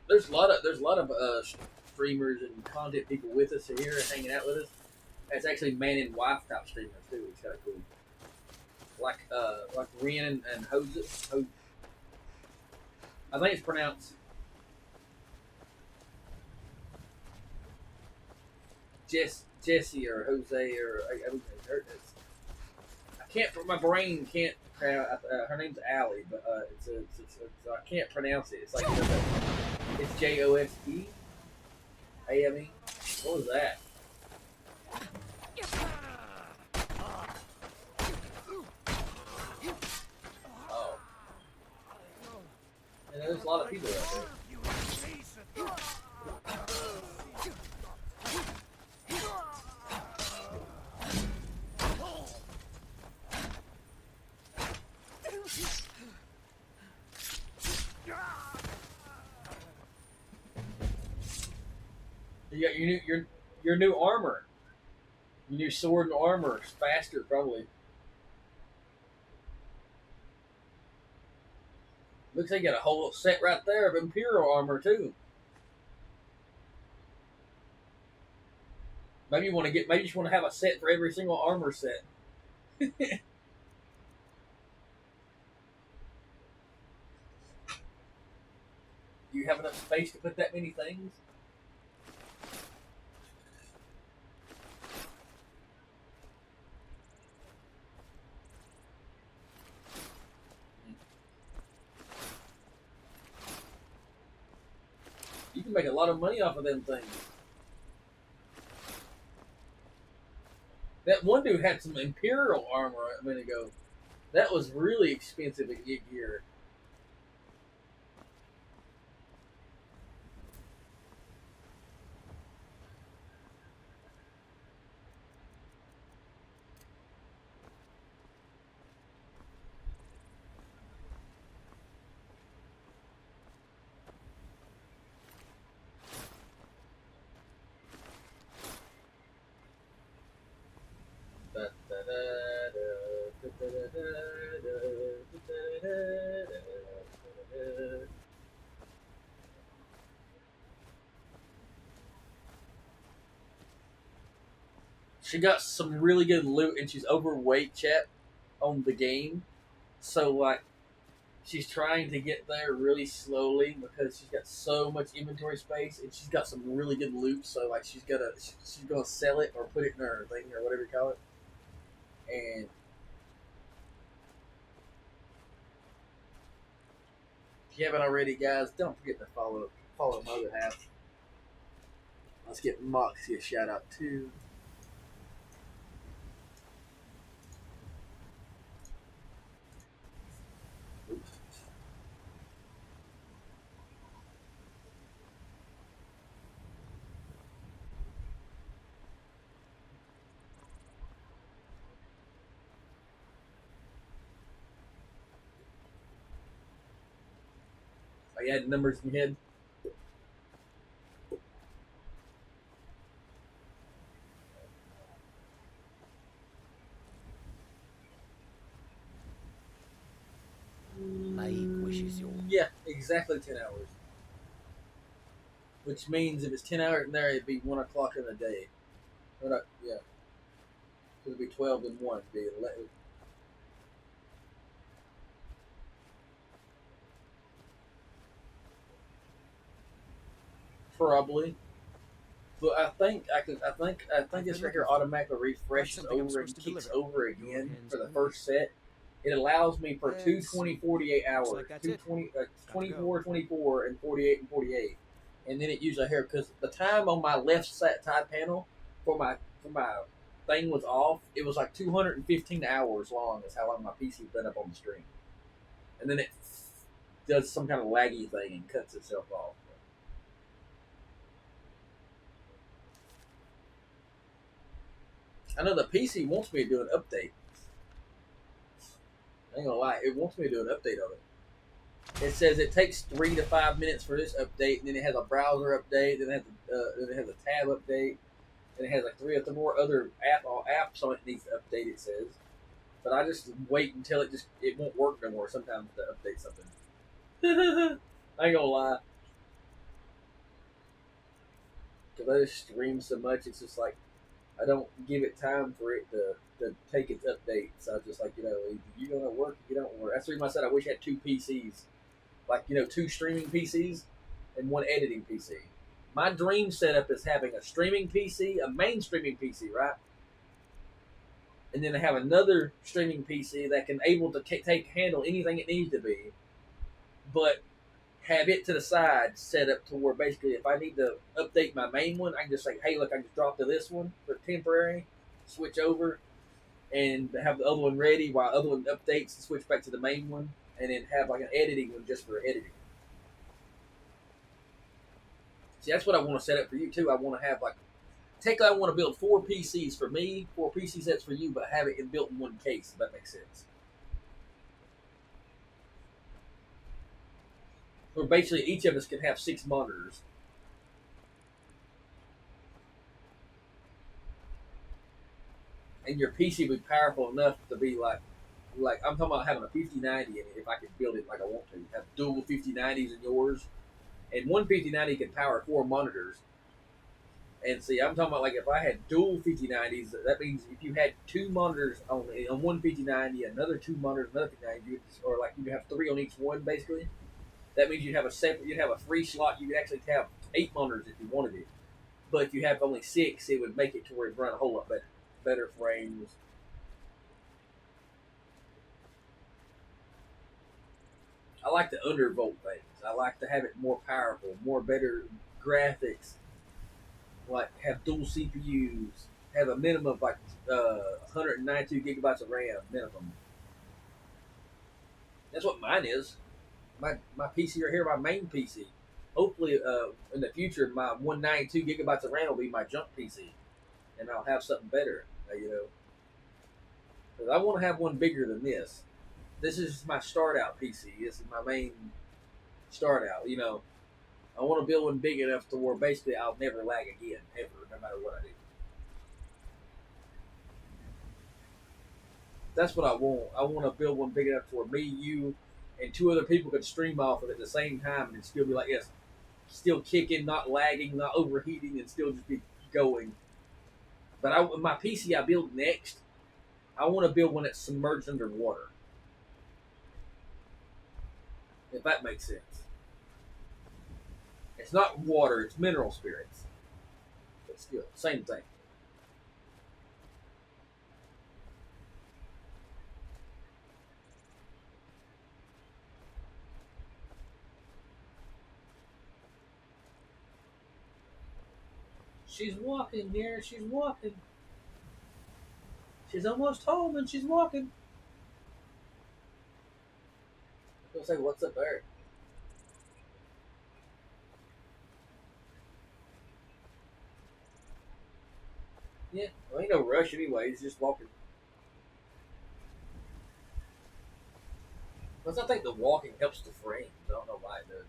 There's a lot of streamers and content people with us here and hanging out with us. It's actually man and wife type streamers too. It's kind of cool. Like Ren and Hose. I think it's pronounced Jesse or Jose or I can't. My brain can't. Her name's Allie, but I can't pronounce it. It's like it's Jose AME. What was that? Oh, and there's a lot of people out there. You got your new armor. Your new sword and armor. It's faster, probably. Looks like you got a whole set right there of Imperial armor too. Maybe you just want to have a set for every single armor set. Do you have enough space to put that many things? You can make a lot of money off of them things. That one dude had some Imperial armor a minute ago. That was really expensive at Gig Gear. she got some really good loot, and she's overweight, chat, on the game. So like, she's trying to get there really slowly because she's got so much inventory space, and she's got some really good loot. So like, she's gonna sell it or put it in her thing or whatever you call it. And if you haven't already, guys, don't forget to follow my other half. Let's get Moxie a shout out too. Oops. Are you adding numbers in your head? Yeah, exactly 10 hours. Which means if it's 10 hours in there, it'd be 1 o'clock in the day. Or not, yeah. It'd be 12 and 1. It'd be 11. Probably. But I think it's right here automatically refreshes over and kicks over again for the first set. It allows me for 2 20 48 hours. like 24, 24, and 48 and 48. And then it usually here because the time on my left side panel for my thing was off. It was like 215 hours long. Is how long my PC been up on the stream. And then it does some kind of laggy thing and cuts itself off. I know the PC wants me to do an update. I ain't gonna lie, it wants me to do an update of it. It says it takes 3 to 5 minutes for this update, and then it has a browser update, then it has a tab update, and it has like 3 or 4 other apps on it needs to update. It says, but I just wait until it won't work no more. Sometimes to update something. I ain't gonna lie, because I just stream so much. It's just like I don't give it time for it to take its update. So I just like, you gonna work, you don't work. That's the reason I said I wish I had 2 PCs. Like, 2 streaming PCs and 1 editing PC. My dream setup is having a streaming PC, a main streaming PC, right? And then I have another streaming PC that can able to handle anything it needs to be, but have it to the side set up to where basically if I need to update my main one, I can just say, hey, look, I just dropped to this one for temporary, switch over, and have the other one ready while the other one updates and switch back to the main one, and then have like an editing one just for editing. See, that's what I want to set up for you too. I want to have I want to build 4 PCs for me, 4 PC sets for you, but have it built in one case, if that makes sense. Where basically each of us can have 6 monitors. And your PC would be powerful enough to be like I'm talking about having a 5090 in it if I could build it like I want to. Have dual 5090s in yours. And one 5090 can power 4 monitors. And see, I'm talking about like if I had dual 5090s, that means if you had 2 monitors on one 5090, another 2 monitors, another 5090, or like you have 3 on each one basically. That means you'd have a free slot. You could actually have 8 monitors if you wanted it. But if you have only 6, it would make it to where it run a whole lot better. Better frames. I like to undervolt things. I like to have it more powerful, better graphics. Like have dual CPUs. Have a minimum of 192 gigabytes of RAM minimum. That's what mine is. My PC right here, my main PC. Hopefully, in the future, my 192 gigabytes of RAM will be my junk PC, and I'll have something better. Because I want to have one bigger than this. This is my start out PC. This is my main start out. I want to build one big enough to where basically I'll never lag again, ever, no matter what I do. That's what I want. I want to build one big enough to where me, you, and 2 other people could stream off of it at the same time and still be like, yes, still kicking, not lagging, not overheating, and still just be going. But my PC I build next, I want to build one that's submerged underwater. If that makes sense. It's not water, it's mineral spirits. But still, same thing. She's walking here, she's walking. She's almost home and she's walking. I was gonna say, what's up there? Yeah, well, ain't no rush anyway, he's just walking. Plus, I think the walking helps the frames. I don't know why it does.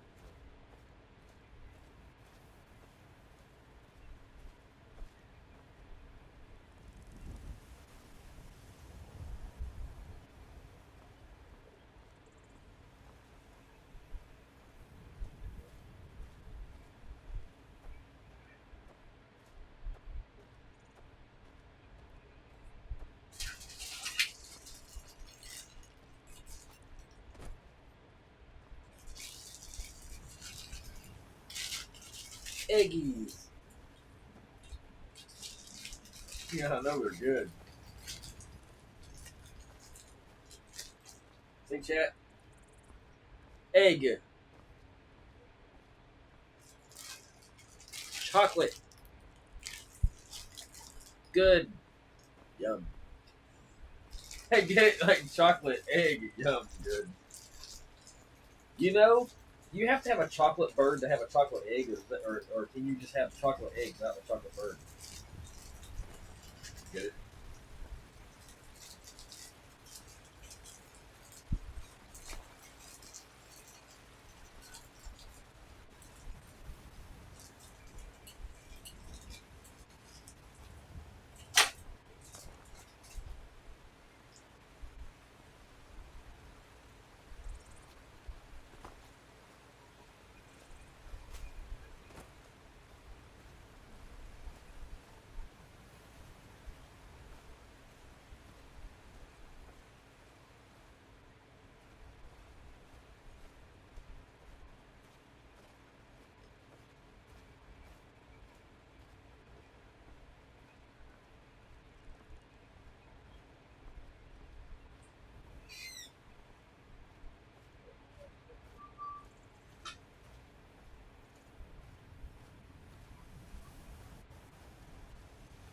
Eggies. Yeah, I know they're good. See, chat? Egg. Chocolate. Good. Yum. Hey, get it like chocolate egg. Yum. Good. You know, you have to have a chocolate bird to have a chocolate egg, or can you just have chocolate eggs, not a chocolate bird? Get it?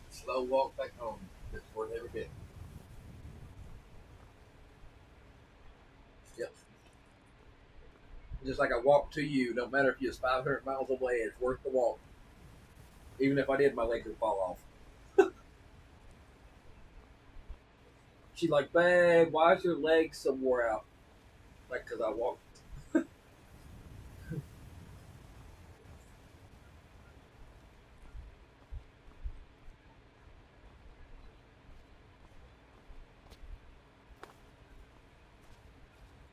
Slow walk back home. That's where they ever been. Yep. Just like I walk to you, no matter if you're 500 miles away, it's worth the walk. Even if I did, my leg would fall off. She's like, babe, why is your leg so wore out? Like, because I walked.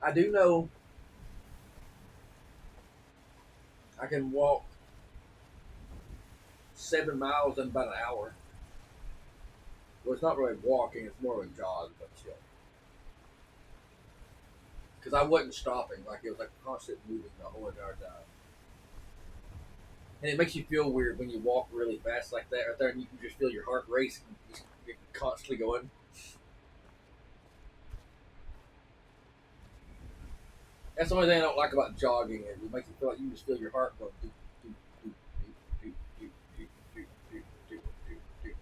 I do know I can walk 7 miles in about an hour. Well, it's not really walking, it's more of a jog, but still. Because I wasn't stopping. Like, it was like constant moving the whole entire time. And it makes you feel weird when you walk really fast like that right there, and you can just feel your heart racing. You're constantly going. That's the only thing I don't like about jogging. It makes you feel like you just feel your heart going. Doop, doop, doop, doop, doop, doop, doop, doop, doop, doop, doop, doop.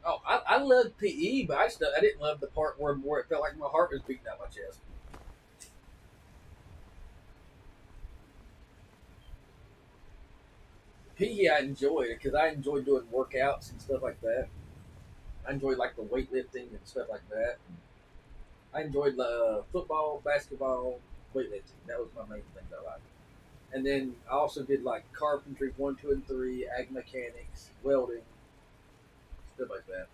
Oh, I loved PE, but I didn't love the part where it felt like my heart was beating out my chest. PE I enjoyed it because I enjoyed doing workouts and stuff like that. I enjoyed like the weightlifting and stuff like that. I enjoyed football, basketball, weightlifting. That was my main thing that I liked. And then I also did like carpentry 1, 2, and 3, ag mechanics, welding, stuff like that.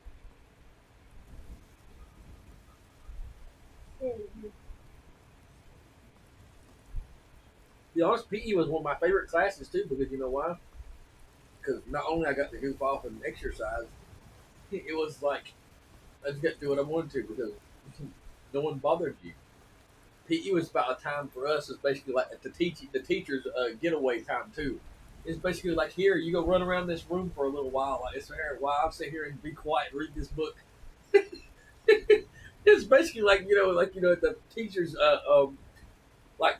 be honest, PE was one of my favorite classes too, because you know why? Because not only I got to goof off and exercise, it was like I just got to do what I wanted to because no one bothered you. PE was about a time for us. It's basically like the teachers' getaway time too. It's basically like here you go run around this room for a little while. Like it's here while I sit here and be quiet and read this book. It's basically like the teachers like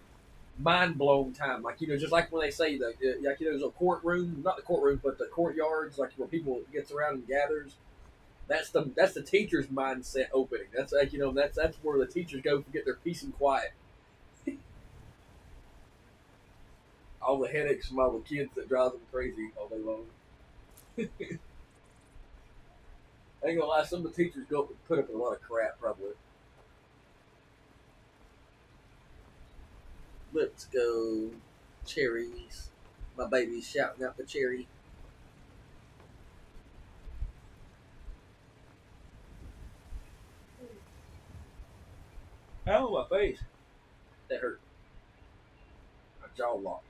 mind blown time. Like just like when they say there's a courtroom, not the courtroom, but the courtyards, like where people gets around and gathers. That's the teacher's mindset opening. That's like that's where the teachers go to get their peace and quiet. All the headaches from all the kids that drive them crazy all day long. I ain't gonna lie, some of the teachers go up and put up with a lot of crap probably. Let's go cherries. My baby's shouting out the cherry. Ow, my face. That hurt. My jaw locked.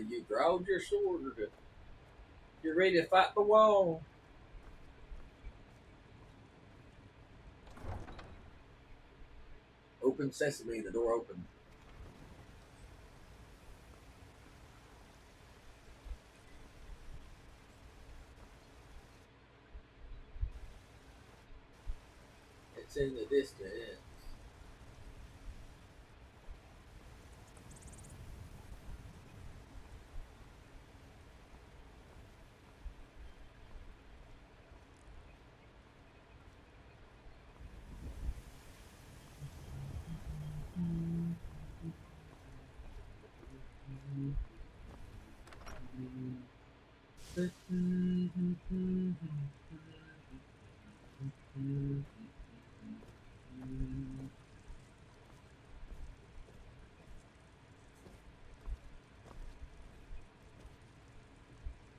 You drawed your sword. You're ready to fight the wall. Open sesame. The door opened. It's in the distance.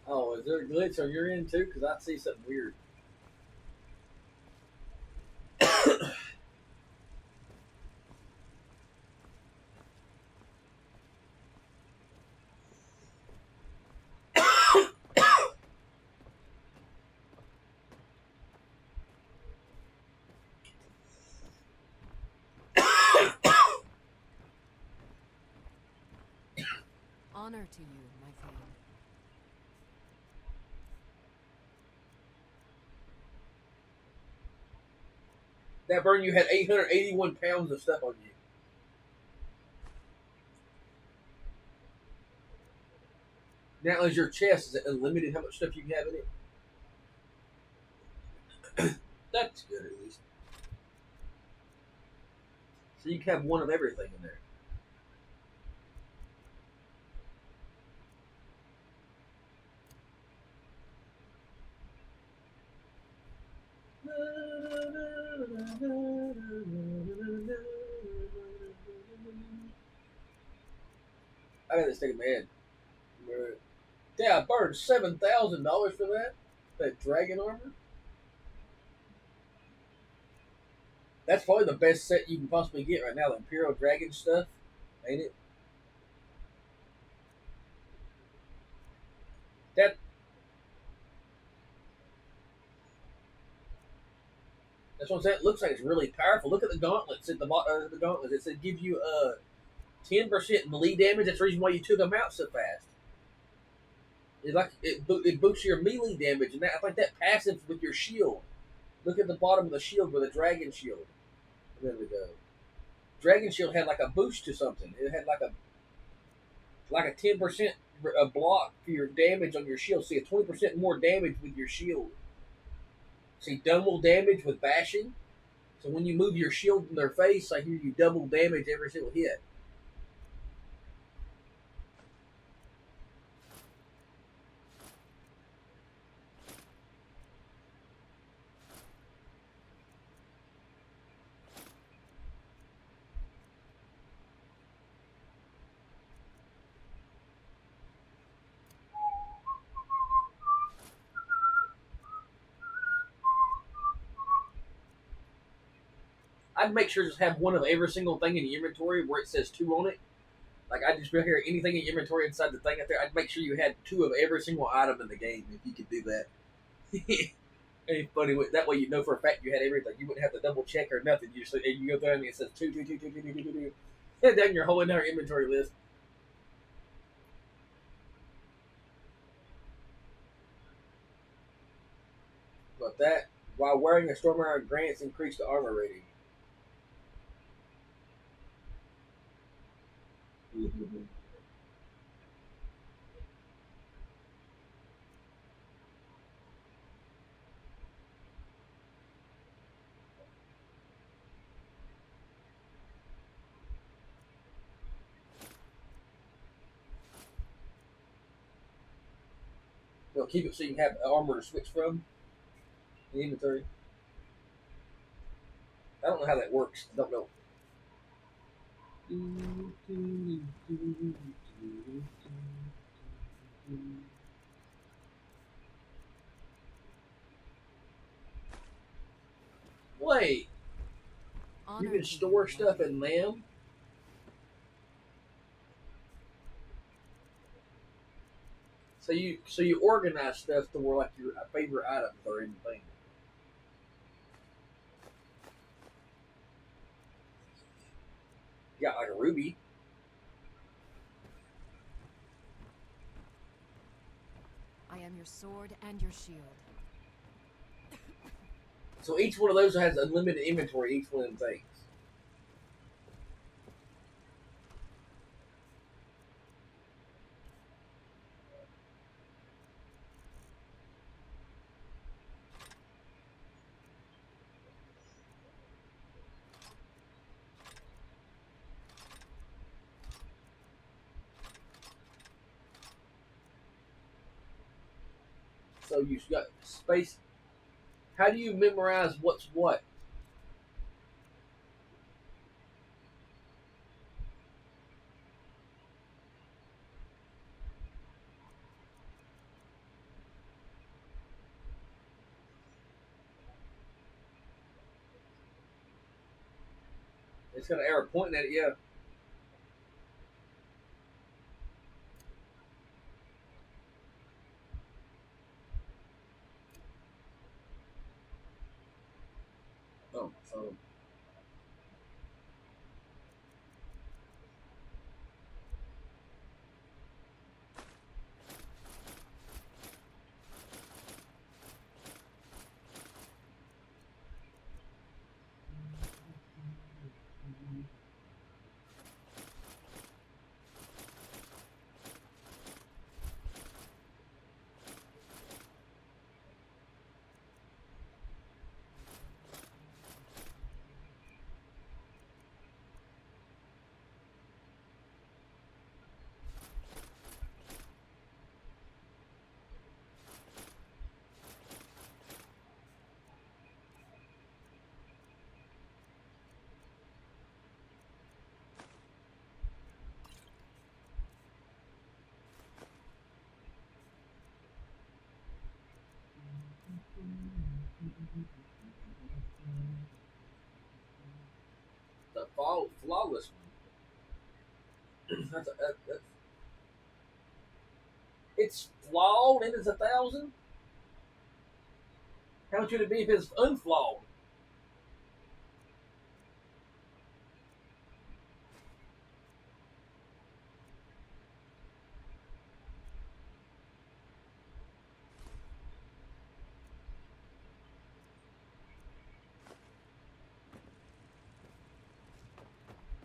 Oh, is there a glitch on your end too? Because I see something weird. Honor to you, my friend. That burn you had 881 pounds of stuff on you. Now is your chest, is it unlimited how much stuff you can have in it? That's good at least. So you can have one of everything in there. I got this thing in my head. Yeah, I burned $7,000 for that. That dragon armor. That's probably the best set you can possibly get right now. The Imperial Dragon stuff, ain't it? That that's what I'm saying. It looks like it's really powerful. Look at the gauntlets at the bottom. The gauntlets. It said give you 10% melee damage. That's the reason why you took them out so fast. It boosts your melee damage, and I think that passive with your shield. Look at the bottom of the shield with a dragon shield. There we go. Dragon shield had like a boost to something. It had like a 10% block for your damage on your shield. See, a 20% more damage with your shield. See, double damage with bashing. So when you move your shield in their face, I hear you double damage every single hit. I'd make sure to just have one of every single thing in the inventory where it says two on it. Like I just feel here anything in your inventory inside the thing out there. I'd make sure you had two of every single item in the game if you could do that. It's funny that way you know for a fact you had everything. You wouldn't have to double check or nothing. You just you go through and it says two, two, two, two, two, two, two, two, two. And down your whole entire inventory list. But that while wearing a storm armor grants increased the armor rating. They'll keep it so you can have armor to switch from the inventory. I don't know how that works. I don't know. Wait, you can store stuff in them? So you organize stuff to where like your favorite items are in the thing. You got like a ruby. I am your sword and your shield. So each one of those has unlimited inventory, each one of them things. So you got space. How do you memorize what's what? It's got an arrow pointing at it, yeah. Oh, the flawless one. That's it's flawed and it's 1,000. How much would it be if it's unflawed?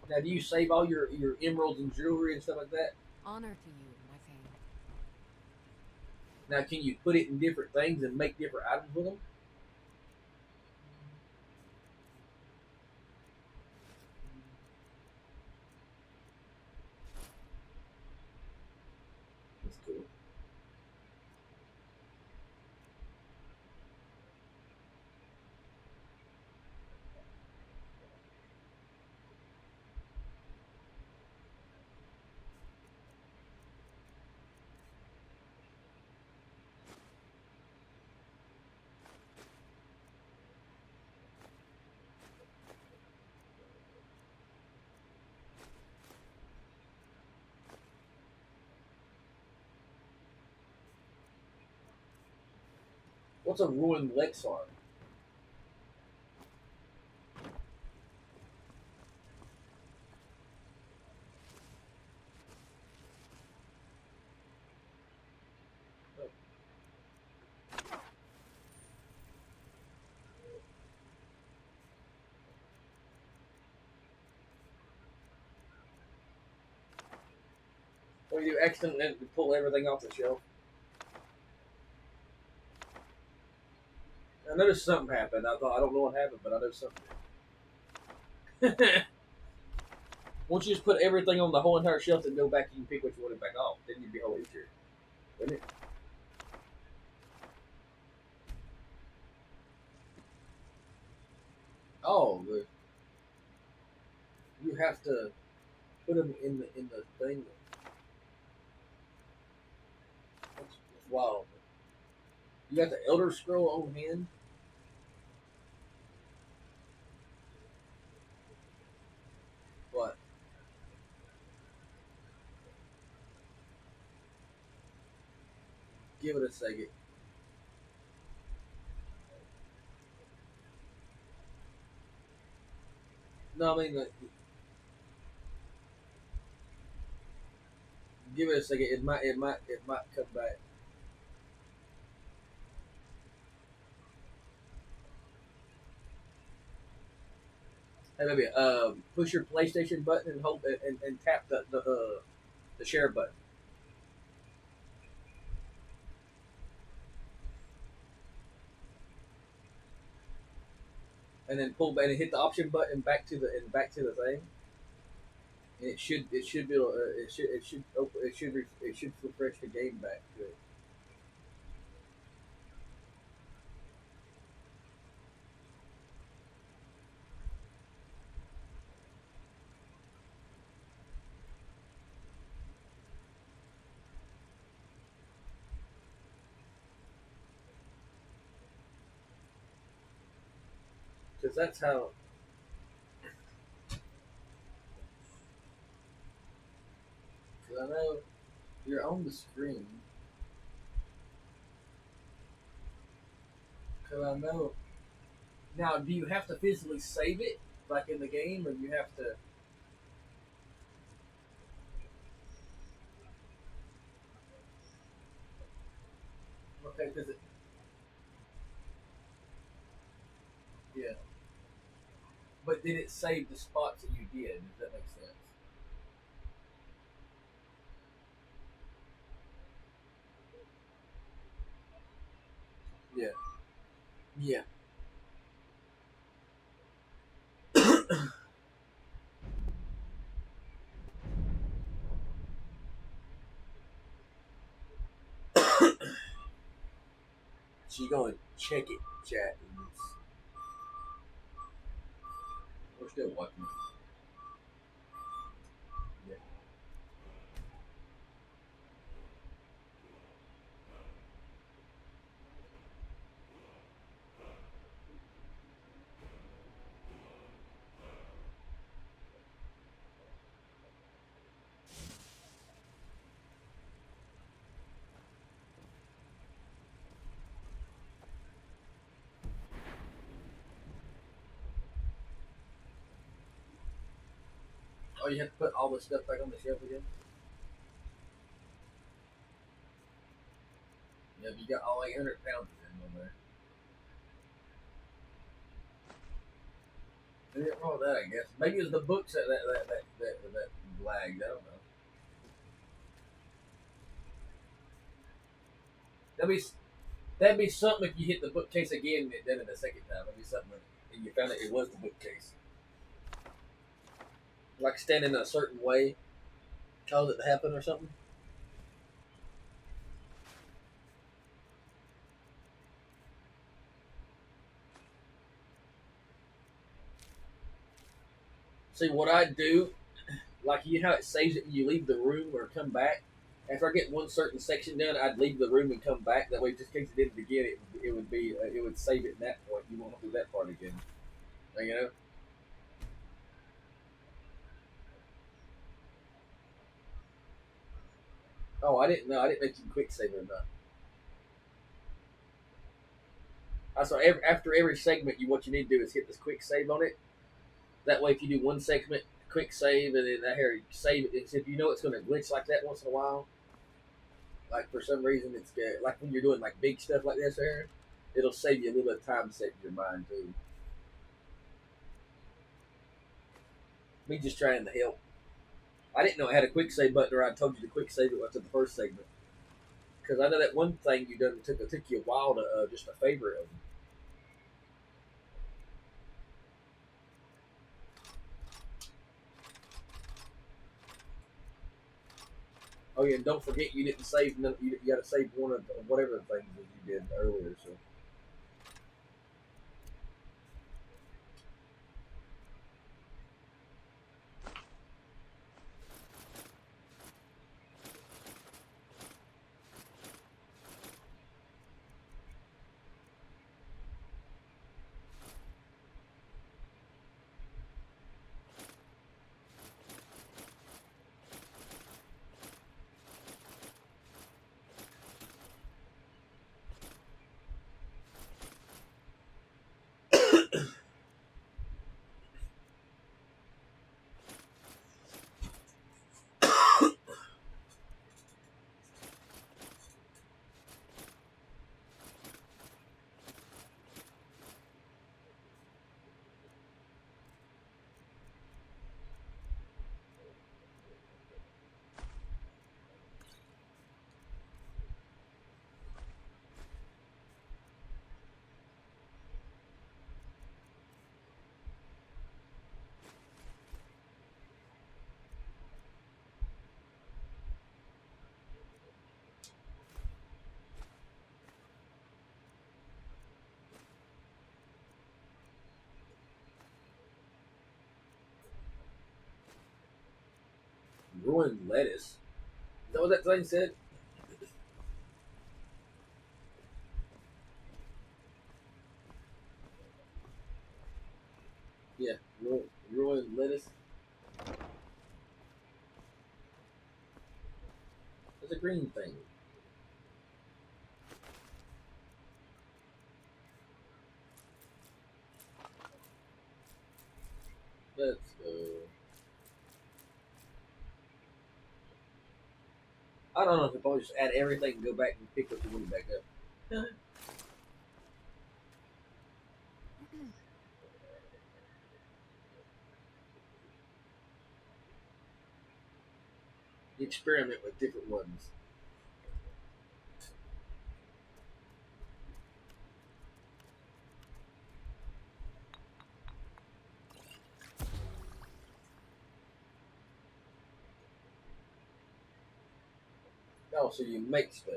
Now, do you save all your emeralds and jewelry and stuff like that? Honor to you, my thane. Now, can you put it in different things and make different items with them? That's cool. What's a ruined Lexar? Or you accidentally pull everything off the shelf. I noticed something happened. I don't know what happened, but I know something. Once you just put everything on the whole entire shelf and go back, you can pick what you want it back off. Then you'd be a whole easier, wouldn't it? Oh, you have to put them in the thing. That's wild. You got the Elder Scroll on hand. What? Give it a second. No, I mean, give it a second. It might come back. Hey, maybe push your PlayStation button and hold and tap the share button, and then pull back and hit the option button back to the thing. And it should be it should refresh the game back to it. Because that's how. Because I know you're on the screen. Because I know. Now, do you have to physically save it, like in the game, or you have to? Okay, because it. Yeah. But did it save the spots that you did? Does that make sense? Yeah. Yeah. So you go and check it, chat. We're still watching. Yeah. Oh, you have to put all the stuff back on the shelf again? Yeah, you got all 800 pounds in on there. There's nothing wrong with that, I guess. Maybe it's the books that lagged. I don't know. That'd be that'd be something if you hit the bookcase again and it did it the second time. That'd be something and you found it was the bookcase. Like standing in a certain way caused it to happen or something. See what I do, like you know how it saves it when you leave the room or come back. After I get one certain section done, I'd leave the room and come back. That way, just in case it didn't begin, it would save it in that point. You won't do that part again. You know? Oh, I didn't know. I didn't make you quick save it or not. So after every segment, what you need to do is hit this quick save on it. That way, if you do one segment, quick save, and then here save it. If you know it's going to glitch like that once in a while, like for some reason it's good. Like when you're doing like big stuff like this, here, it'll save you a little bit of time to save your mind too. Me just trying to help. I didn't know it had a quick save button, or I told you to quick save it after the first segment. Because I know that one thing you done took you a while to just a favorite of them. Oh yeah, and don't forget you didn't save. You got to save one of whatever the things that you did earlier. So. Ruined lettuce. Is that what that thing said? Yeah, ruined lettuce. It's a green thing. Let's go. I don't know if I just add everything and go back and pick what you want back up. Experiment with different ones. Oh, so you make stuff.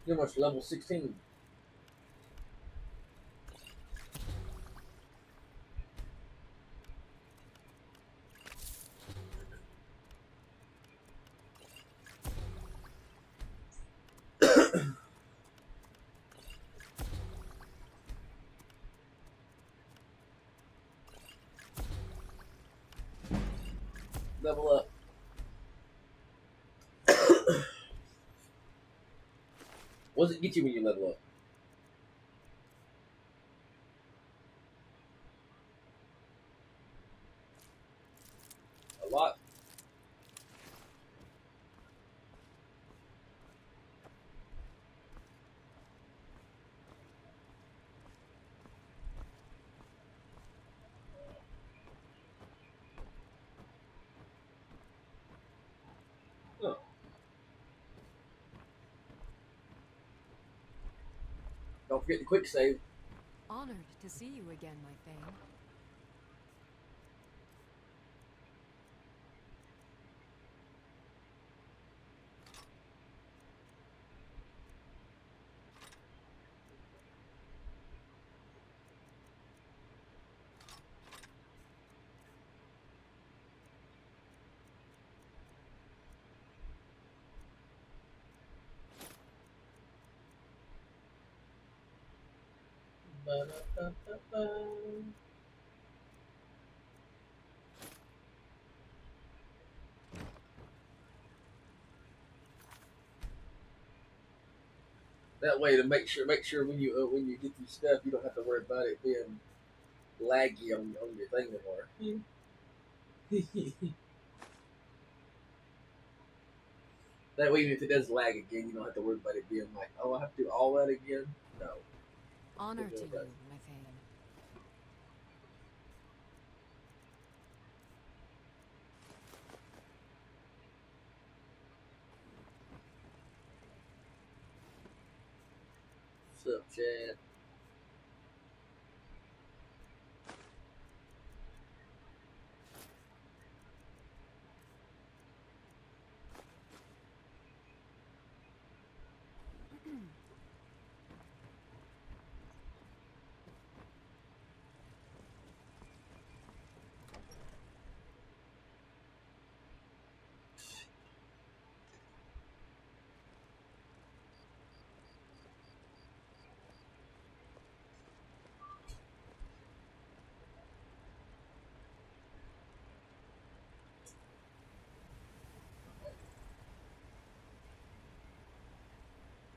You're much level 16. Level up. What does it get you when you level up? A lot. Oh. Don't forget the quick save. Honored to see you again, my Thane. That way to make sure when you get your stuff, you don't have to worry about it being laggy on your thing anymore. That way, even if it does lag again, you don't have to worry about it being like, oh, I have to do all that again. No. Honor Don't to worry you, about it. my Thane. What's up, Chad?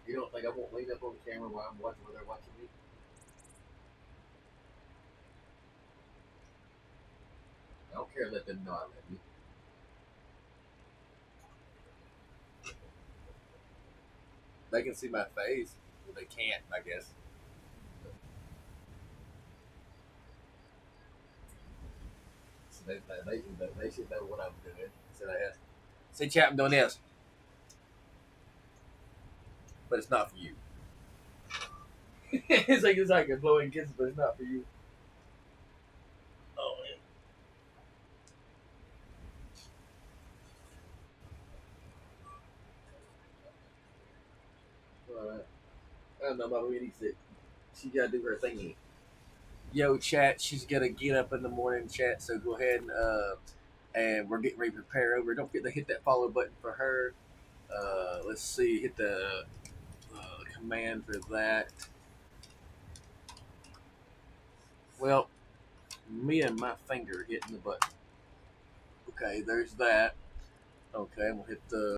You don't think I won't lean up on the camera while I'm watching where they're watching me? I don't care. Let them know I love you. They can see my face. Well, they can't, I guess. So they should know what I'm doing. So I asked, see, chat, I'm doing this, but it's not for you. It's like a blowing kisses, but it's not for you. Oh man. All right. I don't know about when he's sick. She gotta do her thingy. Yo, chat, she's gonna get up in the morning, chat. So go ahead and we're getting ready to prepare over. Don't forget to hit that follow button for her. Let's see, hit the command for that. Well, me and my finger hitting the button. Okay, there's that. Okay, we'll hit the